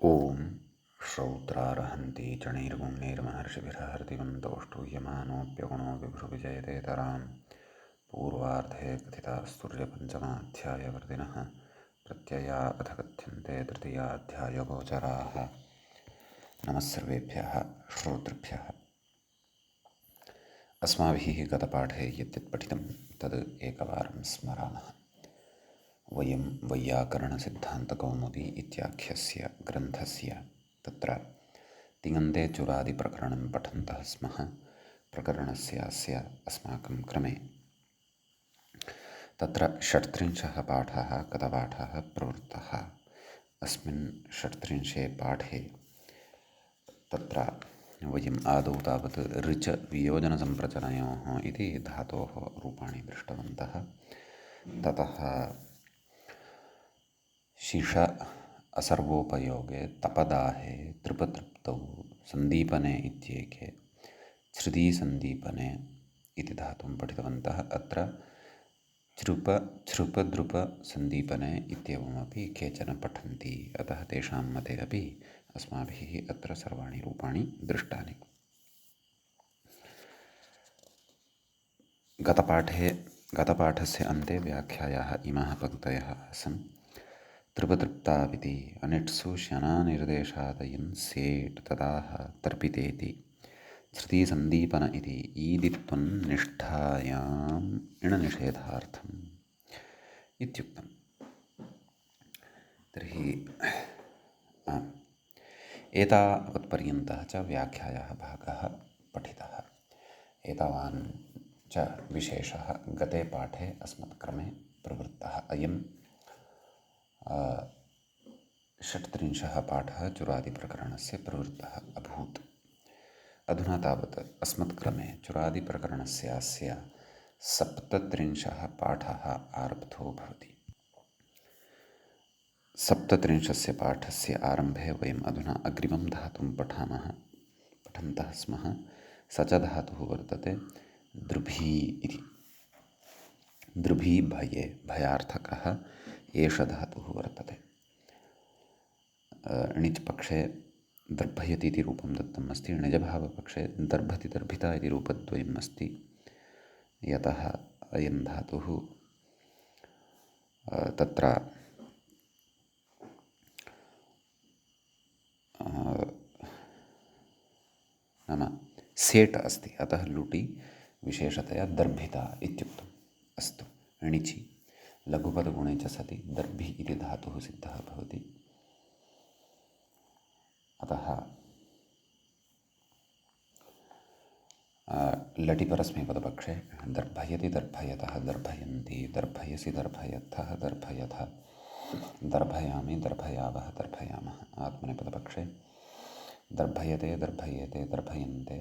ॐ श्रौत्रार्हन्ति चणैर्गुण्यैर्महर्षिभिरहर्तिवन्तोष्टूयमानोऽप्यगुणो विभ्रुविजयतेतरां पूर्वार्धे कथितास्तुर्यपञ्चमाध्यायवर्तिनः प्रत्यया अथ कथ्यन्ते तृतीयाध्यायगोचराः। नमः सर्वेभ्यः श्रोतृभ्यः। अस्माभिः गतपाठे यद्यत् पठितं तद् एकवारं स्मरामः। वयं वैयाकरणसिद्धान्तकौमुदी इत्याख्यस्य ग्रन्थस्य तत्र तिङन्ते चुरादिप्रकरणं पठन्तः स्मः। प्रकरणस्यास्य अस्माकं क्रमे तत्र 38 पाठः गतपाठः प्रवृत्तः। अस्मिन् 38 पाठे तत्र वयम् आदौ तावत् ऋच वियोजनसम्प्रचनयोः इति धातोः रूपाणि दृष्टवन्तः। ततः शिष असर्वोपयोगे तपदाहे तृपतृप्तौ सन्दीपने इत्येके छृदीसन्दीपने इति धातुं पठितवन्तः। अत्र छृप छृपद्रुप सन्दीपने इत्येवमपि केचन पठन्ति, अतः तेषां मते अपि अस्माभिः अत्र सर्वाणि रूपाणि दृष्टानि। गतपाठस्य अन्ते व्याख्यायाः इमाः पङ्क्तयः आसन्। तृपतृप्ताविति अनिट्सु श्यनानिर्देशादयन् सेट् तदाह तर्पितेति श्रुतिसन्दीपन इति ईदित्वं निष्ठायाम् इणनिषेधार्थम् इत्युक्तम्। तर्हि एतावत्पर्यन्तः च व्याख्यायाः भागः पठितः। एतावान् च विशेषः गते पाठे अस्मत्क्रमे प्रवृत्तः। अयं 38 पाठः चुरादिप्रकरणस्य प्रवृत्तः अभूत्। अधुना तावत् अस्मत्क्रमे चुरादिप्रकरणस्यास्य 37 पाठः आरब्धो भवति। 37 पाठस्य आरम्भे वयम् अधुना अग्रिमं धातुं पठन्तः स्मः। स च धातुः वर्तते द्रुभी इति। द्रुभी भये भयार्थकः एष धातुः वर्तते। णिच् पक्षे दर्भयति इति रूपं दत्तम् अस्ति। णिजभावपक्षे दर्भति दर्भिता इति रूपद्वयम् अस्ति। यतः अयं धातुः तत्र नाम सेट् अस्ति, अतः लुटि विशेषतया दर्भिता इत्युक्तम्। अस्तु, णिचि लघुपदगुणे च सति दर्भि इति धातुः सिद्धः भवति। अतः लटिपरस्मैपदपक्षे दर्भयति दर्भयतः दर्भयन्ति दर्भयसि दर्भयथः दर्भयथ दर्भयामि दर्भयावः दर्भयामः। आत्मनेपदपक्षे दर्भयते दर्भयेते दर्भयन्ते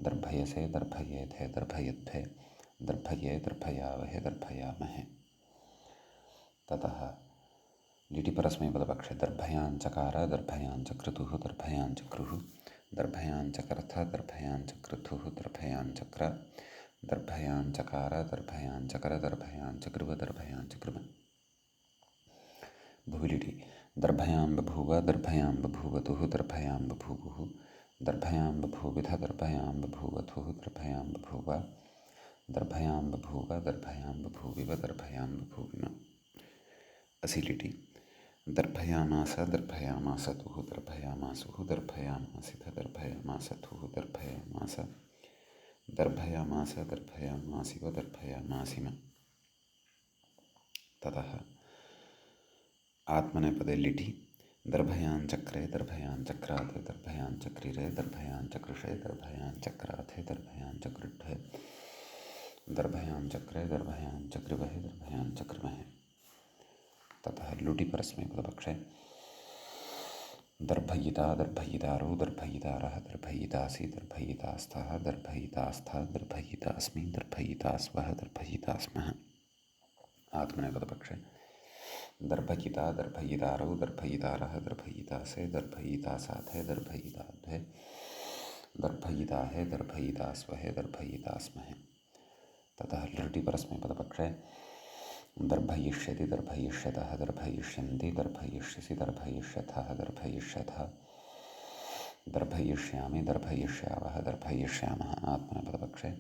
दर्भयसे दर्भयेथे दर्भयध्वे दर्भये दर्भयावहे दर्भयामहे। ततः लिटिपरस्मैपदपक्षे दर्भयाञ्चकार दर्भयाञ्चक्रतुः दर्भयाञ्चक्रुः दर्भयाञ्चकर्थ दर्भयाञ्चक्रतुः दर्भयाञ्चक्र दर्भयाञ्चकार दर्भयाञ्चकर दर्भयाञ्चकृव दर्भयाञ्चकृम। भुविलिटि दर्भयां बभूव दर्भयां बभूवतुः दर्भयां बभूवुः दर्भयां बभूविध दर्भयां बभूवथुः दर्भयां बभूव दर्भयां बभूव दर्भयां बभूविव दर्भयां बभूविम। असिलिटि दर्भयामास दर्भयामासतुः दर्भयामासुः दर्भयामासिथ दर्भयामासथुः दर्भयामास दर्भयामास दर्भयामासिव दर्भयामासिम। ततः आत्मनेपदे लिटि दर्भयाञ्चक्रे दर्भयाञ्चक्रात् दर्भयाञ्चक्रिरे दर्भयाञ्चकृषे दर्भयाञ्चक्राथे दर्भयाञ्चकृष्ठे दर्भयाञ्चक्रे दर्भयाञ्चकृवहे दर्भयाञ्चकृमहे। ततः लुटि परस्मैपदपक्षे दर्भयिता दर्भयितारो दर्भयितारः दर्भयितासि दर्भयितास्थः दर्भयितास्था दर्भयितास्मि दर्भयितास्वः दर्भयितास्मः। आत्मनेपदपक्षे दर्भयिता दर्भयितारो दर्भयितारः दर्भयितासे दर्भयितासाथे दर्भयिताध्वे दर्भयिताहे दर्भयितास्वहे दर्भयितास्महे। ततः लृटि परस्मैपदपक्षे दर्भयिष्यति दर्भयिष्यतः दर्भयिष्यन्ति दर्भयिष्यसि दर्भयिष्यथः दर्भयिष्यथः दर्भयिष्यामि दर्भयिष्यावः दर्भयिष्यामः आत्मनेपदपक्षे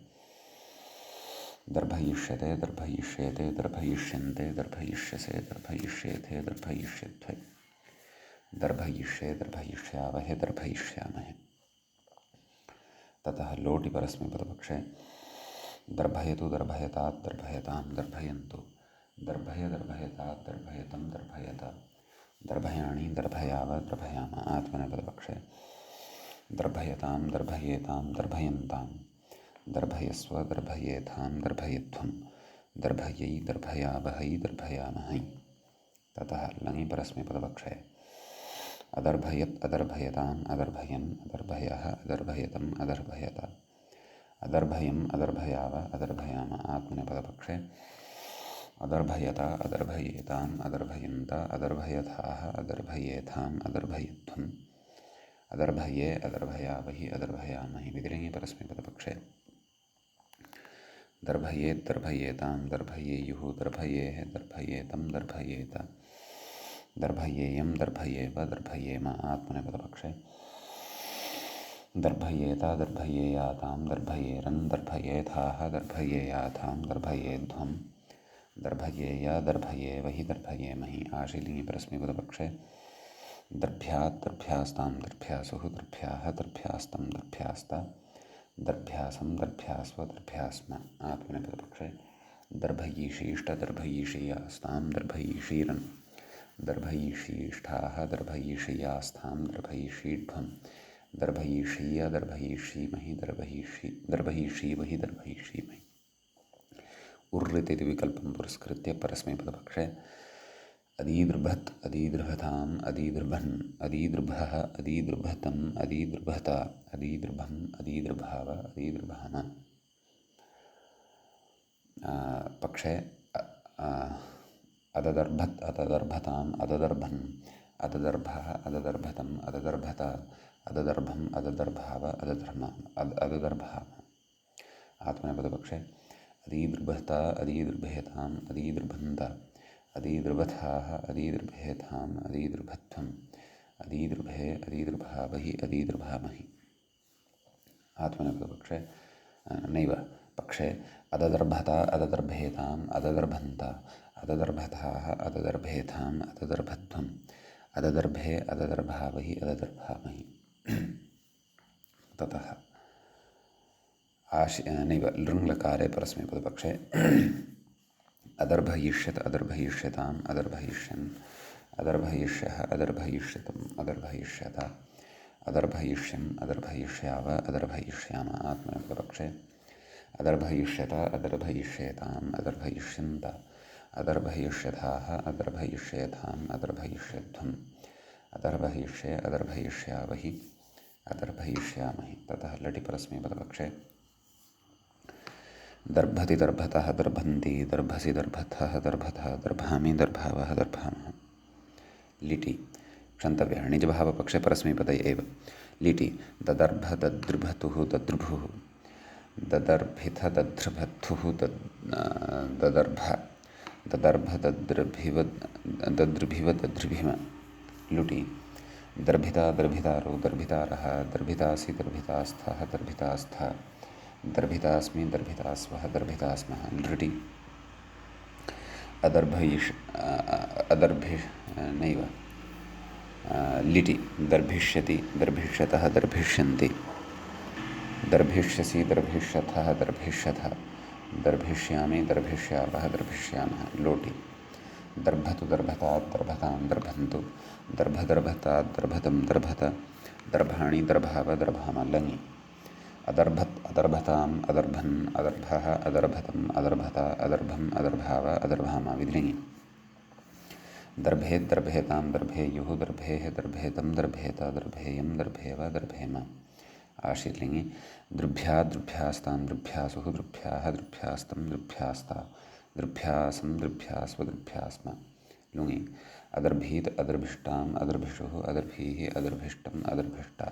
दर्भयिष्यते दर्भयिष्येते दर्भयिष्यन्ते दर्भयिष्यसे दर्भयिष्येथे दर्भयिष्यध्वे दर्भयिष्ये दर्भयिष्यावहे दर्भयिष्यामहे। ततः लोटि परस्मैपदपक्षे दर्भयतु दर्भयतात् दर्भयतां दर्भयन्तु दर्भय दर्भयतात् दर्भयतं दर्भयत दर्भयाणि दर्भयाव दर्भयाम आत्मनेपदपक्षे दर्भयतां दर्भयेतां दर्भयन्तां दर्भयस्व दर्भयेथां दर्भयध्वं दर्भयै दर्भयावहै दर्भयामहै। ततः लङि परस्मैपदपक्षे अदर्भयत् अदर्भयताम् अदर्भयन् अदर्भयः अदर्भयतम् अदर्भयत अदर्भयम् अदर्भयाव अदर्भयाम आत्मनेपदपक्षे अदर्भयत अदर्भयेताम् अदर्भयन्त अदर्भयथाः अदर्भयेथाम् अदर्भयध्वम् अदर्भये अदर्भयावहि अदर्भयामहि। विधिलिङ्गि परस्मैपदपक्षे दर्भयेत् दर्भयेतां दर्भयेयुः दर्भयेः दर्भयेतं दर्भयेत दर्भयेयं दर्भयेव दर्भयेम आत्मनेपदपक्षे दर्भयेत दर्भयेयातां दर्भयेरन् दर्भयेथाः दर्भयेयाथां दर्भयेध्वं दर्भयेय दर्भयेवहि दर्भयेमहि। आशीलिङ्गि परस्मैपदपक्षे दर्भ्यात् दर्भ्यास्तां दर्भ्यासुः दर्भ्याः दर्भ्यास्तं दर्भ्यास्त दर्भ्यासं दर्भ्यास्व दर्भ्यास्म आत्मनेपदपक्षे दर्भयीषीष्ट दर्भयीषीयास्तां दर्भयीषीरन् दर्भयीषीष्ठाः दर्भयीषीयास्थां दर्भयीषीध्वं दर्भयीषीय दर्भयीषीमहि दर्भयीषीवहि दर्भयीषीमहि। उर्रित् इति विकल्पं पुरस्कृत्य परस्मैपदपक्षे अदीदृभत् अदीदृभताम् अदीदृभन् अदीदृभः अदीदृभतम् अदीदृभत अदीदृभम् अदीदृभाव अदीदृभाम। पक्षे अददर्भत् अददर्भताम् अददर्भन् अददर्भः अददर्भतम् अददर्भत अददर्भम् अददर्भाव अददर्भाम। आत्मनेपदपक्षे अदीदृभत अदीदृभेताम् अदीदृभन्त अदीदृभथाः अदीदृभेथाम् अदीदृभध्वम् अदीदृभे अदीदृभावहि अदीदृभामहि। आत्मनेपदपक्षे नैव पक्षे अददर्भत अददर्भेताम् अददर्भन्त अददर्भथाः अददर्भेथाम् अददर्भध्वम् अददर्भे अददर्भावहि अददर्भामहि। ततः नैव लृङ्लकारे परस्मैपदपक्षे अदर्भयिष्यत् अदर्भयिष्यताम् अदर्भयिष्यन् अदर्भयिष्यः अदर्भयिष्यतम् अदर्भयिष्यत अदर्भयिष्यन् अदर्भयिष्याव अदर्भयिष्याम आत्मनेपदपक्षे अदर्भयिष्यत अदर्भयिष्येताम् अदर्भयिष्यन्त अदर्भयिष्यथाः अदर्भयिष्येथाम् अदर्भयिष्यध्वम् अदर्भयिष्ये अदर्भयिष्यावहि अदर्भयिष्यामहि। ततः लटि परस्मैपदपक्षे दर्भति दर्भतः दर्भन्ति दर्भसि दर्भथः दर्भतः दर्भामि दर्भावः दर्भामः। लिटि क्षन्तव्यः निजभावपक्षे परस्मैपद एव। लिटि ददर्भ ददृभतुः ददृभुः ददर्भिथ दध्रभथुः ददर्भ ददर्भ दद्रभिव दद्रभिव दद्रभिम। लुटि दर्भिता दर्भितारो दर्भितारः दर्भितासि दर्भितास्थः दर्भितास्थ दर्भितास्मि दर्भितास्वः दर्भितास्मः। लृटि अदर्भयिष् अदर्भिष् नैव लिटि दर्भिष्यति दर्भिष्यतः दर्भिष्यन्ति दर्भिष्यसि दर्भिष्यथः दर्भिष्यथ दर्भिष्यामि दर्भिष्यावः दर्भिष्यामः। लोटि दर्भतु दर्भतात् दर्भतां दर्भन्तु दर्भदर्भतात् दर्भतं दर्भत दर्भाणि दर्भाव दर्भाम। लङि अदर्भत् अदर्भताम् अदर्भन् अदर्भः अदर्भतम् अदर्भत अदर्भम् अदर्भाव अदर्भाम। विधिलिङि दर्भेत् दर्भेतां दर्भेयुः दर्भेः दर्भेतं दर्भेत दर्भेयं दर्भेव दर्भेम। आशीर्लिङि दृभ्यात् दृभ्यास्तां दृभ्यासुः दृभ्याः दृभ्यास्तं दृभ्यास्ता दृभ्यासं दृभ्यास्व दृभ्यास्म। लुङि अदर्भीत् अदर्भिष्टाम् अदर्भिषुः अदर्भीः अदर्भिष्टम् अदर्भिष्टा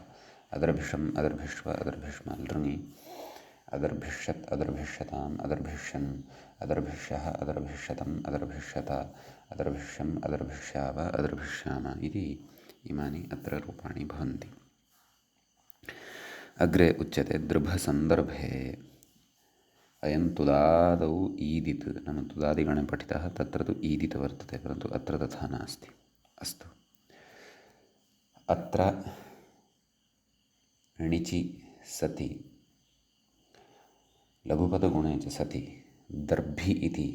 अदर्भिषम् अदर्भिष्व अदर्भिष्म। लृङि अदर्भिष्यत् अदर्भिष्यताम् अदर्भिष्यन् अदर्भिष्यः अदर्भिष्यतम् अदर्भिष्यत अदर्भिष्यम् अदर्भिष्याव अदर्भिष्याम इति इमानि अत्र रूपाणि भवन्ति। अग्रे उच्यते दृभसन्दर्भे अयं तुदादौ ईदित् नाम तुदादिगणे पठितः तत्र तु ईदित् वर्तते, परन्तु अत्र तथा नास्ति। अस्तु, अत्र णिचि सति लघुपदगुणे च सति दर्भि इति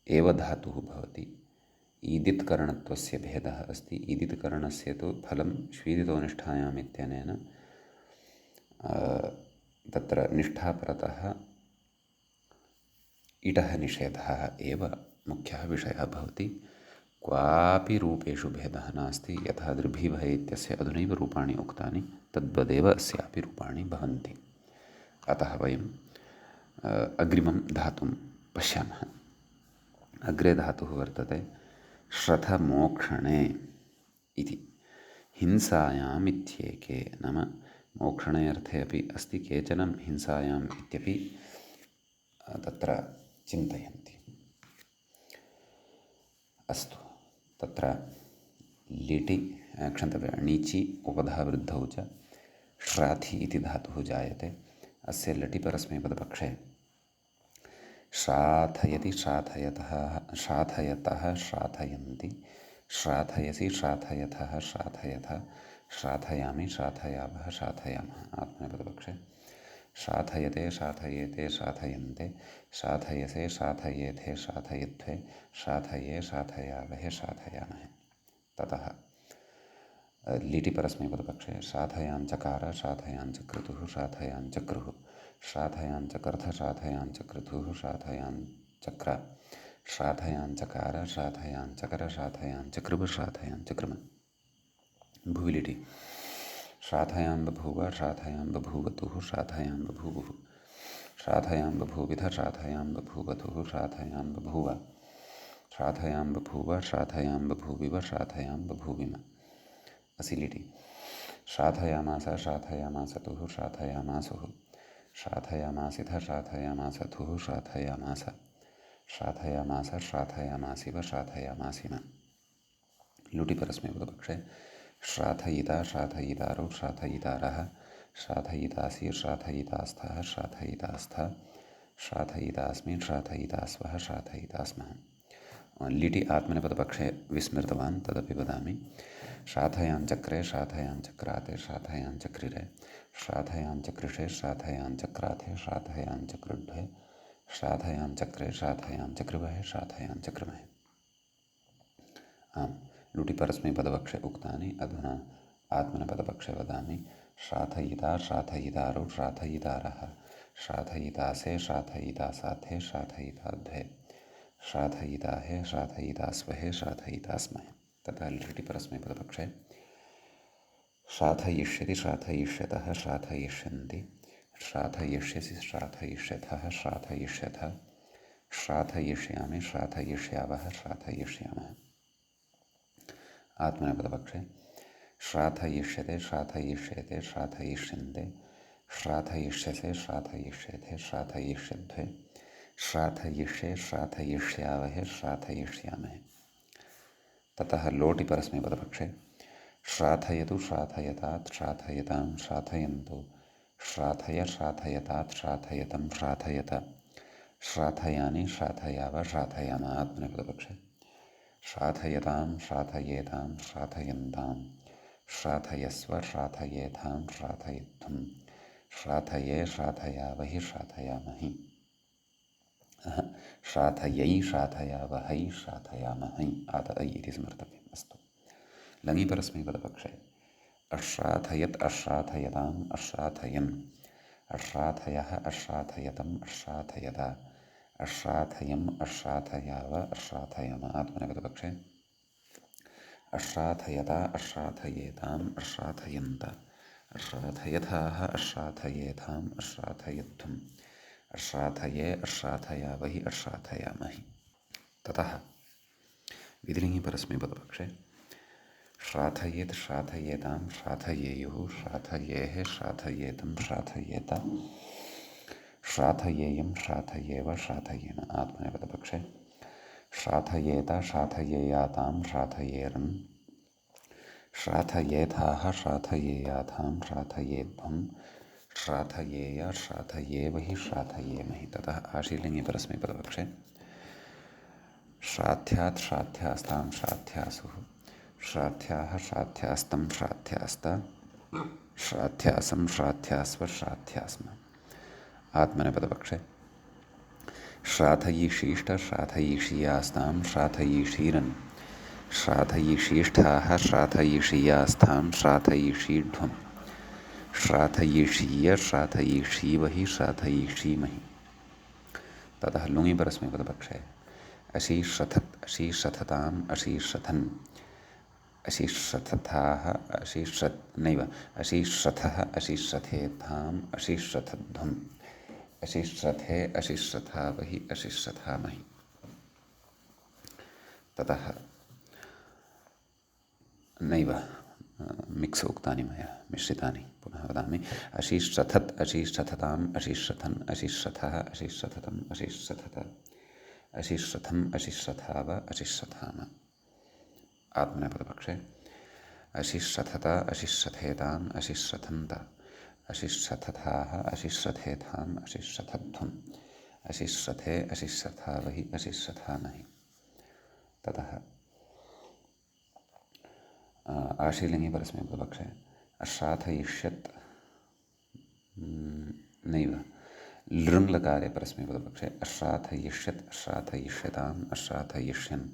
एव धातुः भवति। ईदित्करणत्वस्य भेदः अस्ति। ईदित्करणस्य तु फलं श्वीदितो निष्ठायाम् इत्यनेन तत्र निष्ठापरतः इटः निषेधः एव मुख्यः विषयः भवति। क्वापि रूपेषु भेदः नास्ति। यथा दृभिभः इत्यस्य अधुनैव रूपाणि उक्तानि तद्वदेव अस्यापि रूपाणि भवन्ति। अतः वयम् अग्रिमं धातुं पश्यामः। अग्रे धातुः वर्तते श्रथमोक्षणे इति। हिंसायाम् इत्येके, नाम मोक्षणे अर्थे अपि अस्ति, केचन हिंसायाम् इत्यपि तत्र चिन्तयन्ति। अस्तु, तत्र लिटि क्षन्तव्यः णिचि उपधावृद्धौ च श्राथि इति धातुः जायते। अस्य लटि परस्मैपदपक्षे श्राथयति श्राथयतः श्राथयतः श्राथयन्ति श्राथयसि श्राथयतः श्राथयथ श्राथयामि श्राथयावः श्राथयामः। आत्मनेपदपक्षे श्राथयते श्राथयेते श्राथयन्ते श्राथयसे श्राथयेथे श्राथयित्वे श्राथये श्राथयावहे श्राथयामहे। ततः लिटि परस्मैपदपक्षे श्राथयाञ्चकार श्राथयाञ्चक्रतुः श्राथयाञ्चक्रुः श्राथयाञ्चकर्थ श्राथयाञ्चक्रतुः श्राथयाञ्चक्र श्राथयाञ्चकार श्राथयाञ्चकर श्राथयाञ्चकृभ श्राथयाञ्चकृम। भुवि लिटि श्राथयां बभूव श्राथयां बभूवतुः श्राथयां बभूवुः श्राथयां बभूविध श्राथयां बभूवतुः श्राथयां बभूव श्राथयां बभूव श्राथयां बभूविव श्राथयां बभूविम। असिलिटि श्राथयामास श्राथयामासतुः श्राथयामासुः श्राथयामासिथ श्राथयामासथुः श्राथयामास श्राथयामास श्राथयामासिव श्राथयामासिम। लुटि परस्मैपदपक्षे श्राथयिता श्राथयितारौ श्राथयितारः श्राथयितासि श्राथयितास्थः श्राथयितास्थ श्राथयितास्मि श्राथयितास्वः श्राथयितास्मः। लिटि आत्मनेपदपक्षे विस्मृतवान्, तदपि वदामि। श्राथयाञ्चक्रे श्राथयाञ्चक्राते श्राथयाञ्चक्रिरे श्राथयाञ्चकृषे श्राथयाञ्चक्राथे श्राथयाञ्चकृड्ढे श्राथयाञ्चक्रे श्राथयाञ्चकृवहे श्राथयाञ्चकृमहे। आम्, लुटि परस्मैपदपक्षे उक्तानि अधुना आत्मनेपदपक्षे वदामि। श्राथयिता श्राथयितारौ श्राथयितारः श्राथयितासे श्राथयितासाथे श्राथयिताध्वे श्राथयिताहे श्राथयितास्वहे श्राथयितास्महे। तथा लिटि परस्मैपदपक्षे श्राथयिष्यति श्राथयिष्यतः श्राथयिष्यन्ति श्राथयिष्यसि श्राथयिष्यथः श्राथयिष्यथ श्राथयिष्यामि श्राथयिष्यावः श्राथयिष्यामः। आत्मनेपदपक्षे श्राथयिष्यते श्राथयिष्येते श्राथयिष्यन्ते श्राथयिष्यसे श्राथयिष्येथे श्राथयिष्यध्वे श्राथयिष्ये श्राथयिष्यावहे श्राथयिष्यामहे। ततः लोटि परस्मैपदपक्षे श्राथयतु श्राथयतात् श्राथयतां श्राथयन्तु श्राथय श्राथयतात् श्राथयतं श्राथयत श्राथयानि श्राथयाव श्राथयाम। आत्मनेपदपक्षे श्राथयतां श्राथयेतां श्राथयन्तां श्राथयस्व श्राथयेथां श्राथयित्वं श्राथये श्राथयावहि श्राथयामहि श्राथयै श्राथयावहै श्राथयामहै। आत ऐ इति स्मर्तव्यम्। अस्तु, लङि परस्मैपदपक्षे अश्राथयत् अश्राथयताम् अश्राथयन् अश्राथयः अश्राथयतम् अश्राथयत अश्राथयम् अश्राथयाव अश्राथयाम। आत्मनेपदपक्षे अश्राथयता अश्राथयेताम् अश्राथयन्त अश्राथयथाः अश्राथयेथाम् अश्राथयध्वम् अश्राथये अश्राथयावहि अश्राथयामहि। ततः विधिलिङि परस्मैपदपक्षे श्राथयेत् श्राथयेतां श्राथयेयुः श्राथयेः श्राथयेतं श्राथयेत श्राथयेयं श्राथयेव श्राथयेम आत्मनेपदपक्षे श्राथयेत श्राथयेयातां श्राथयेरन् श्राथयेथाः श्राथयेयाथां श्राथयेध्वं श्राथयेय श्राथयेव हि श्राथयेमहि। ततः आशीलिङ्गे परस्मैपदपक्षे श्राध्यात् श्राध्यास्तां श्राध्यासुः श्राध्याः श्राध्यास्तं श्राध्यास्त श्राध्यासं श्राध्यास्व श्राध्यास्म आत्मनेपदपक्षे श्राथयिषीष्ट श्राथयिषीयास्तां श्राथयिषीरन् श्राथयिषीष्ठाः श्राथयिषीयास्थां श्राथयिषीढ्वं श्राथयिषीय श्राथयिषीव हि श्राथयिषीमहि। ततः लुङि परस्मैपदपक्षे अशीश्रथत् अशीश्रथताम् अशीश्रथन् अशीश्रथथाः अशीश्रथः अशीश्रथेथाम् अशीश्रथध्वम् अशीश्रथे अशीश्रथावहि अशीश्रथामहि। ततः नैव मिक्स् उक्तानि मया मिश्रितानि पुनः वदामि। अशीश्रथत् अशीश्रथताम् अशीश्रथन् अशीश्रथः अशीश्रथतम् अशीश्रथत अशीश्रथम् अशीश्रथाव अशीश्रथाम आत्मनेपदपक्षे अशीश्रथत अशीश्रथेताम् अशीश्रथन्त अशीश्रथथाः अशीश्रथेथाम् अशीश्रथध्वम् अशीश्रथे अशीश्रथावहि अशीश्रथामहि। ततः आशीलिङ्गे परस्मैपदपक्षे अश्राथयिष्यत् नैव लृङ्लकारे परस्मैपदपक्षे अश्राथयिष्यत् अश्राथयिष्यताम् अश्राथयिष्यन्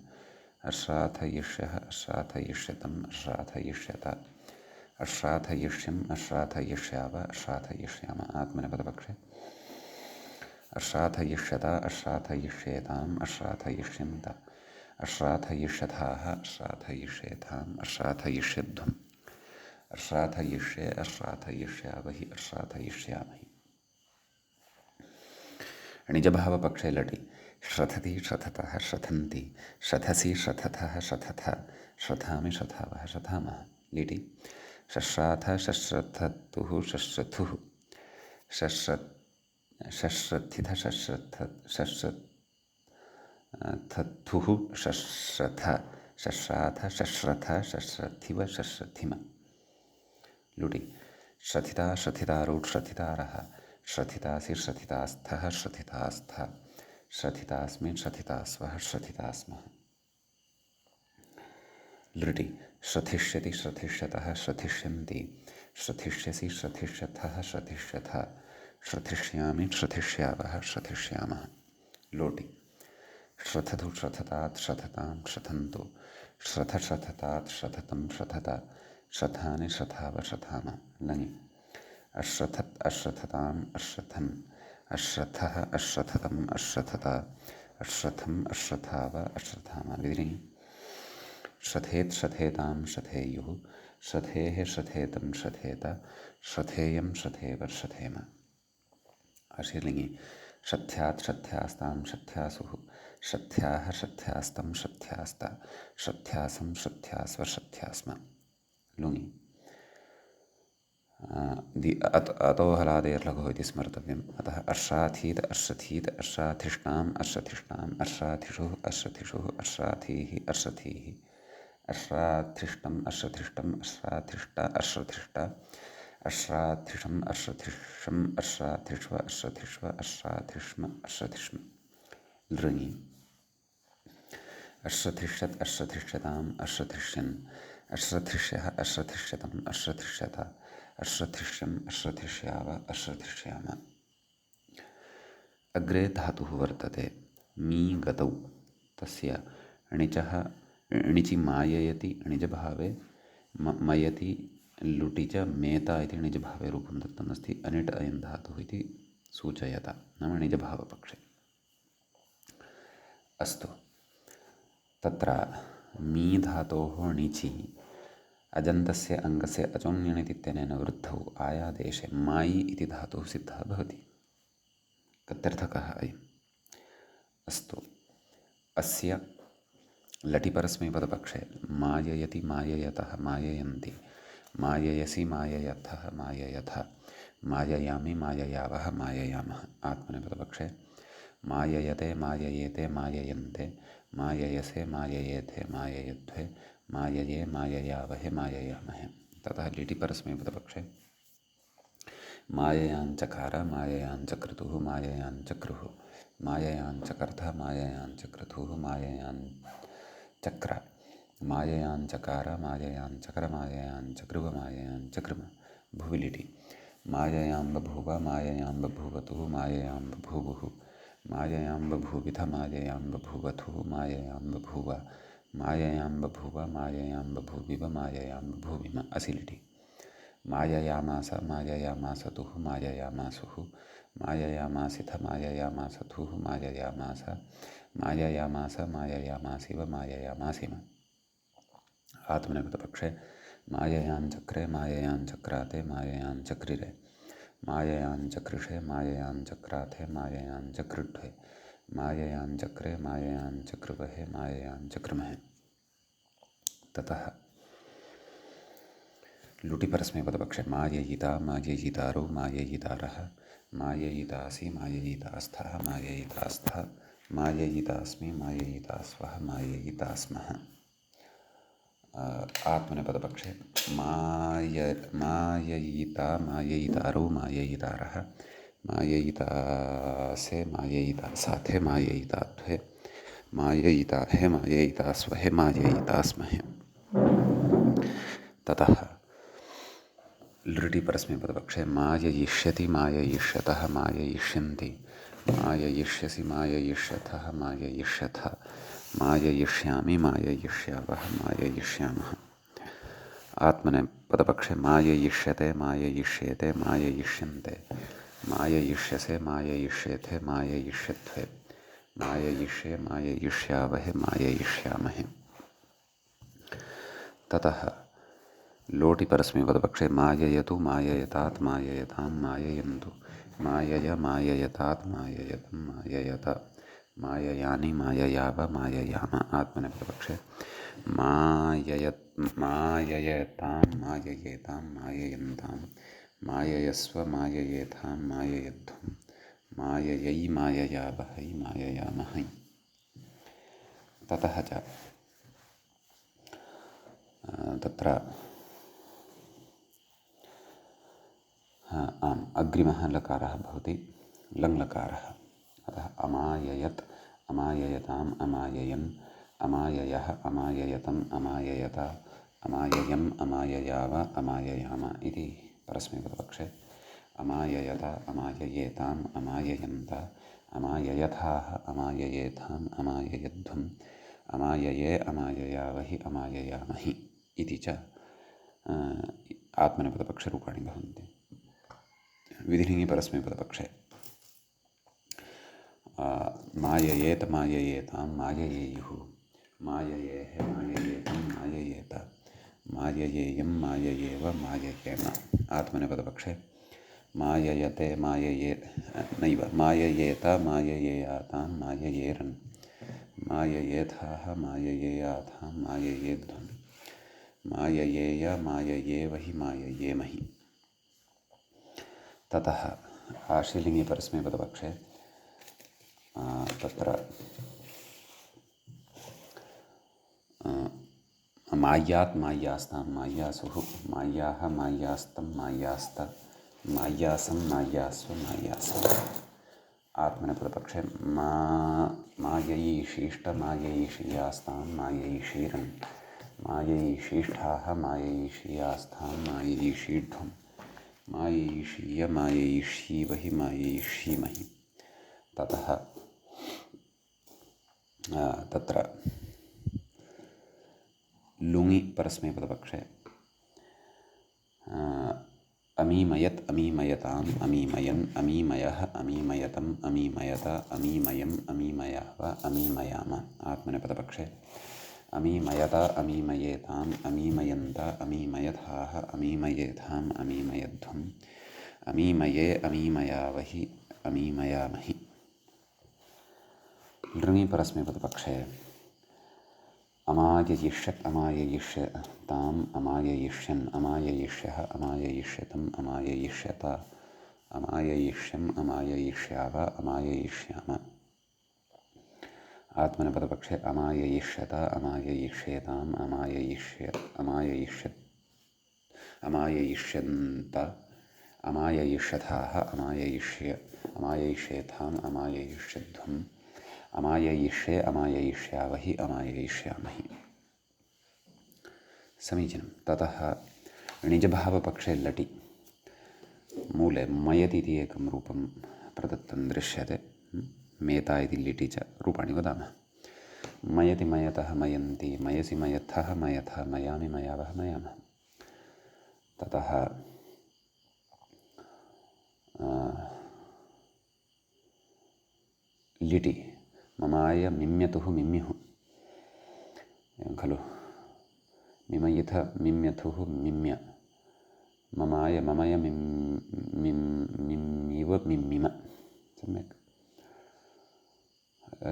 अश्राथयिष्यः अश्राथयिष्यतम् अश्राथयिष्यत अश्राथयिष्यम् अश्राथयिष्याव अश्राथयिष्याम आत्मनेपदपक्षे अश्राथयिष्यत अश्राथयिष्येताम् अश्राथयिष्यन्त अश्राथयिष्यथाः अश्राथयिष्येथाम् अश्राथयिष्यध्वम् अश्राथयिष्ये अश्राथयिष्यावहि अश्राथयिष्यामहि। निजभावपक्षे लटि श्रथति श्रथतः श्रथन्ति श्रथसि श्रथथः श्रथथ श्रथामि श्रथावः श्रथामः लिटि शश्राथ शश्रथतुः शश्रथुः शश्रथिथ शश्रथुः शश्रथ शश्राथ शश्रथ शश्रथिव शश्रथिम लुटि श्रथिता श्रथितारूढ श्रथितारः श्रथितासि श्रथितास्थः श्रथितास्थ श्रथितास्मि श्रथितास्वः श्रथितास्मः लृटि श्रथिष्यति श्रथिष्यतः श्रथिष्यन्ति श्रथिष्यसि श्रथिष्यथः श्रथिष्यथ श्रथिष्यामि श्रथिष्यावः श्रथिष्यामः लोटि श्रथतु श्रथतात् श्रथतां श्रथन्तु श्रथ श्रथतात् श्रथतं श्रथत श्रथानि श्रथाव श्रथाम लङि अश्रथत् अश्रथताम् अश्रथन् अश्रथः अश्रथतम् अश्रथत अश्रथम् अश्रथाव अश्रथाम विधिलिङि श्रथेत् श्रथेतां श्रथेयुः श्रथेः श्रथेतं श्रथेत श्रथेयं श्रथेव श्रथेम आशीर्लिङि श्रथ्यात् श्रथ्यास्तां श्रथ्यासुः श्रथ्याः श्रथ्यास्तं श्रथ्यास्त श्रथ्यासं श्रथ्यास्व श्रथ्यास्म लुङि अतोहलादेर्लघु इति स्मर्तव्यम्। अतः अश्राथीत् अश्रथीत् अश्राथिष्णाम् अश्रथिष्णाम् अश्राथिषुः अश्रथिषुः अश्राथीः अश्रथीः अश्राथिष्टम् अश्रथिष्टम् अश्राथिष्ट अश्रथिष्ट अश्राथिषम् अश्रथिषम् अश्राथिष्व अश्रथिष्व अश्राथिष्म अश्रथिष्म लृङि अश्रथिष्यत् अश्रथिष्यताम् अश्रथिष्यन् अश्रथिष्यः अश्रथिष्यतम् अश्रथिष्यत अश्रथिष्यम् अश्रथिष्याव अश्रथिष्याम अग्रे धातुः वर्तते मी गतौ तस्य णिचः णिचि माययति णिजभावे मयति लुटि च मेता इति णिजभावे रूपं दत्तमस्ति अनिट् अयं धातुः इति सूचयता नाम णिजभावपक्षे अस्तु तत्र मी धातोः णिचि अजन्तस्य अङ्गस्य अचोङ्यणितित्यनेन वृद्धौ आयादेशे मायि इति धातुः सिद्धः भवति। कत्यर्थकः अयम् अस्तु अस्य लटिपरस्मैपदपक्षे माययति माययतः माययन्ति माययसि माययथः माययथ माययामि माययावः माययामः। आत्मनेपदपक्षे माययते माययेते माययन्ते माययसे माययेथे माययध्वे मायये माययावहे माययामहे। ततः लिटि परस्मैपदपक्षे माययाञ्चकार माययाञ्चक्रतुः माययाञ्चक्रुः माययाञ्चकर्थ माययाञ्चक्रतुः माययाञ्चक्र माययाञ्चकार माययाञ्चकर माययाञ्चकृव माययाञ्चकृम। भुवि लिटि माययां बभूव माययां बभूवतुः माययां बभूवुः माययां बभूविथ माययां बभूवथुः माययां बभूव माययां बभूव माययां बभूविव माययां बभूविम। असि लिटि माययामास माययामासतुः माययामासुः माययामासिथ माययामासथुः माययामास माययामास माययामासिव माययामासिम। आत्मनेपदपक्षे माययाञ्चक्रे माययाञ्चक्राते माययाञ्चक्रिरे माययाञ्चकृषे माययाञ्चक्राथे माययाञ्चकृढ्वे माययाञ्चक्रे माययाञ्चकृवहे माययाञ्चकृमहे। ततः लुटि परस्मैपदपक्षे माययिता माययितारो माययितारः माययितासि माययितास्थः माययितास्थ माययितास्मि माययितास्वः माययितास्मः। आत्मनेपदपक्षे माययिता माययितारो माययितारः माययितासे माययितासाथे माययिताध्वे माययिताहे माययितास्वहे माययितास्महे। ततः लृटि परस्मैपदपक्षे माययिष्यति माययिष्यतः माययिष्यन्ति माययिष्यसि माययिष्यथः माययिष्यथ माययिष्यामि माययिष्यावः माययिष्यामः। आत्मनेपदपक्षे माययिष्यते माययिष्येते माययिष्यन्ते माययिष्यसे माययिष्येथे माययिष्यध्वे माययिष्ये माययिष्यावहे माययिष्यामहे। ततः लोटि परस्मैपदपक्षे माययतु माययतात् माययतां माययन्तु मायय माययतात् माययतं माययत माययानि माययाव माययाम। आत्मनेपदपक्षे माययतां माययेतां माययन्तां माययस्व माययेथां माययध्वं माययै माययावहै माययामहै। ततः च तत्र अग्रिमः लकारः भवति लङ्लकारः। अतः अमाययत् अमाययताम् अमाययन् अमाययः अमाययतम् अमाययत अमाययम् अमाययाव अमाययाम इति परस्मैपदपक्षे अमाययत अमाययेताम् अमाययन्त अमाययथाः अमाययेथाम् अमाययध्वम् अमायये अमाययावहि अमाययामहि इति च आत्मनेपदपक्षरूपाणि भवन्ति। विधिलिङ्गि परस्मैपदपक्षे माययेत माययेतां माययेयुः माययेः माययेतं माययेत माययेयं माययेव माययेम। आत्मनेपदपक्षे माययते मायये नैव माययेत माययेयातां माययेरन् माययेथाः माययेयाथां माययेध्वन् माययेय माययेवहि माययेमहि। ततः आशीलिङ्गि परस्मैपदपक्षे तत्र माय्यात् माय्यास्तां माय्यासुः माय्याः माय्यास्तं माय्यास्त माय्यासं माय्यास्व माय्यासम्। आत्मनेपदपक्षे माययीषीष्ट माययीषीयास्तां माययीषीरन् माययीषीष्ठाः माययीषीयास्थां माययीषीध्वं माययीषीय माययीषीवहि माययीषीमहि। ततः तत्र लुङि परस्मैपदपक्षे अमीमयत् अमीमयताम् अमीमयन् अमीमयः अमीमयतम् अमीमयत अमीमयम् अमीमयाव अमीमयाम। आत्मनेपदपक्षे अमीमयत अमीमयेताम् अमीमयन्त अमीमयथाः अमीमयेथाम् अमीमयध्वम् अमीमये अमीमयावहि अमीमयामहि। लृङि परस्मैपदपक्षे अमाययिष्यत् अमाययिष्यताम् अमाययिष्यन् अमाययिष्यः अमाययिष्यतम् अमाययिष्यत अमाययिष्यम् अमाययिष्याव अमाययिष्याम। आत्मनेपदपक्षे अमाययिष्यत अमाययिष्येताम् अमाययिष्यन्त अमाययिष्यथाः अमाययिष्येथाम् अमाययिष्यध्वम् अमाययिष्ये अमाययिष्यावहि अमाययिष्यामहि। समीचीनं। ततः णिजभावपक्षे लटि मूले मयति इति एकं रूपं प्रदत्तं दृश्यते। मेता इति लिटि च रूपाणि वदामः। मयति मयतः मयन्ति मयसि मयथः मयथः मयामि मयावः मयामः। ततः लिटि ममाय मिम्यतुः मिम्युः एवं खलु। मिमयिथ मिम्यथुः मिम्य ममाय ममय मिम्मिव मिम्मिम। सम्यक्।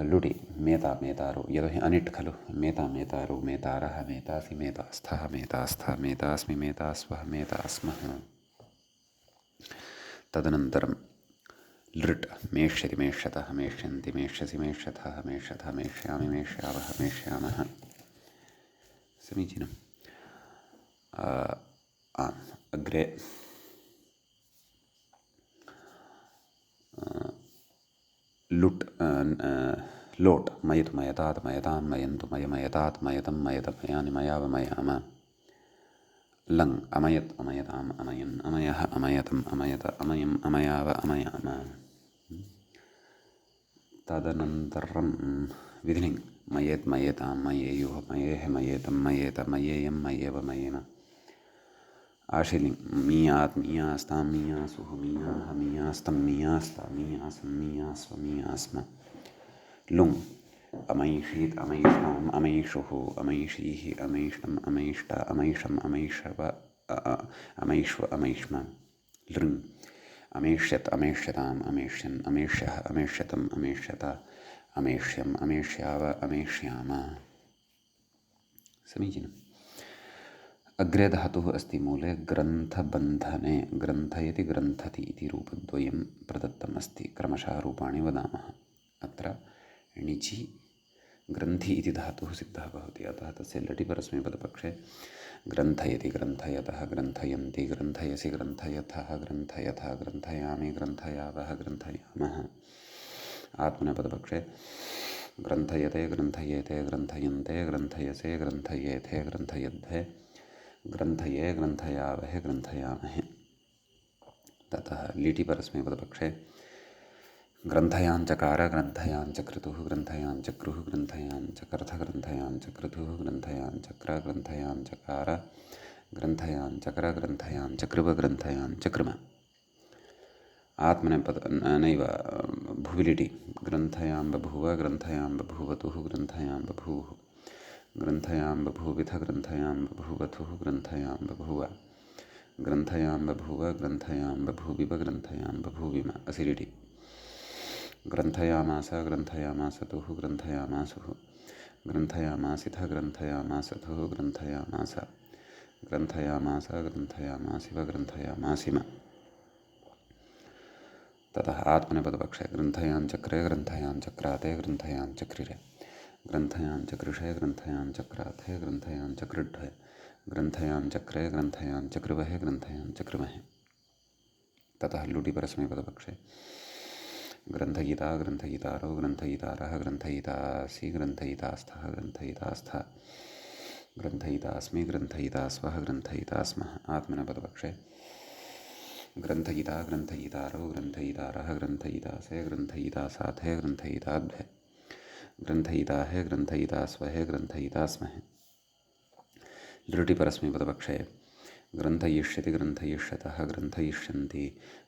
लुटि मेता मेतारो यतोहि अनिट् खलु। मेता मेतारो मेतारः मेतासि मेतास्थः मेतास्था मेतास्मि मेतास्वः मेतास्मः। तदनन्तरं लृट् मेष्यति मेष्यतः मेष्यन्ति मेष्यसि मेष्यथः मेष्यथः मेष्यामि मेष्यावः मेष्यामः। समीचीनम्। अग्रे लुट् लोट् मयतु मयतात् मयतान् मयन्तु मयमयतात् मयतं मयत मयानि मयाव मयाम। लङ् अमयत् अमयताम् अमयन् अमयः अमयतम् अमयत अमयम् अमयाव अमयाम। तदनन्तरं विधिलिङ् मयेत् मयेतां मयेयुः मयेः मयेतं मयेत मयेयं मयेव मयेम। आशिलिङ् मीयात् मीयास्तां मीयासुः मीयाः मीयास्तं मीयास्ता मीयासं मीयास्व मीयास्म। लुङ् अमैषीत् अमैष्णाम् अमैषुः अमैषीः अमैष्णम् अमैष्ट अमैषम् अमैषव अमैष्व अमैष्म। लृङ् अमेष्यत् अमेष्यताम् अमेष्यन् अमेष्यः अमेष्यतम् अमेष्यत अमेष्यम् अमेष्याव अमेष्याम। समीचीनम्। अग्रे धातुः अस्ति मूले ग्रन्थबन्धने ग्रन्थयति ग्रन्थति इति रूपद्वयं प्रदत्तम् अस्ति। क्रमशः रूपाणि वदामः। अत्र णिचि ग्रन्थि इति धातुः सिद्धः भवति। अतः तस्य लटि परस्मैपदपक्षे ग्रन्थयति ग्रन्थयतः ग्रन्थयन्ति ग्रन्थयसि ग्रन्थयथः ग्रन्थयथ ग्रन्थयामि ग्रन्थयावः ग्रन्थयामः। आत्मनेपदपक्षे ग्रन्थयते ग्रन्थयेते ग्रन्थयन्ते ग्रन्थयसे ग्रन्थयेथे ग्रन्थयध्वे ग्रन्थये ग्रन्थयावहे ग्रन्थयामहे। ततः लिटि परस्मैपदपक्षे ग्रन्थयाञ्चकार ग्रन्थयाञ्चक्रतुः ग्रन्थयाञ्चक्रुः ग्रन्थयाञ्चकर्थ ग्रन्थयाञ्चक्रतुः ग्रन्थयाञ्चक्र ग्रन्थयाञ्चकार ग्रन्थयाञ्चकर ग्रन्थयाञ्चकृव ग्रन्थयाञ्चकृम। आत्मनेपद नैव भुविलिटि ग्रन्थयां बभूव ग्रन्थयां बभूवतुः ग्रन्थयां बभूवुः ग्रन्थयां बभूविथ ग्रन्थयां बभूवथुः ग्रन्थयां बभूव ग्रन्थयां बभूव ग्रन्थयां बभूविव ग्रन्थयां बभूविम। असिलिटि ग्रन्थयामास ग्रन्थयामासतुः ग्रन्थयामासुः ग्रन्थयामासिथ ग्रन्थयामासथुः ग्रन्थयामास ग्रन्थयामास ग्रन्थयामासिव ग्रन्थयामासिम। ततः आत्मनेपदपक्षे ग्रन्थयाञ्चक्रे ग्रन्थयाञ्चक्राते ग्रन्थयाञ्चक्रिरे ग्रन्थयाञ्चकृषे ग्रन्थयाञ्चक्राथे ग्रन्थयाञ्चकृढ्वे ग्रन्थयाञ्चक्रे ग्रन्थयाञ्चकृवहे ग्रन्थयाञ्चकृमहे। ततः लुटि परस्मैपदपक्षे ग्रन्थयिता ग्रन्थयितारो ग्रन्थयितारः ग्रन्थयितासि ग्रन्थयितास्थः ग्रन्थयितास्था ग्रन्थयितास्मि ग्रन्थयितास्वः ग्रन्थयितास्मः। आत्मनेपदपक्षे ग्रन्थयिता ग्रन्थयितारो ग्रन्थयितारः ग्रन्थयितासे ग्रन्थयितासाथे ग्रन्थयिताध्वे ग्रन्थयिताहे ग्रन्थयितास्वहे ग्रन्थयितास्महे। लृटि परस्मैपदपक्षे ग्रन्थयिष्यति ग्रन्थयिष्यतः ग्रन्थयिष्यन्ति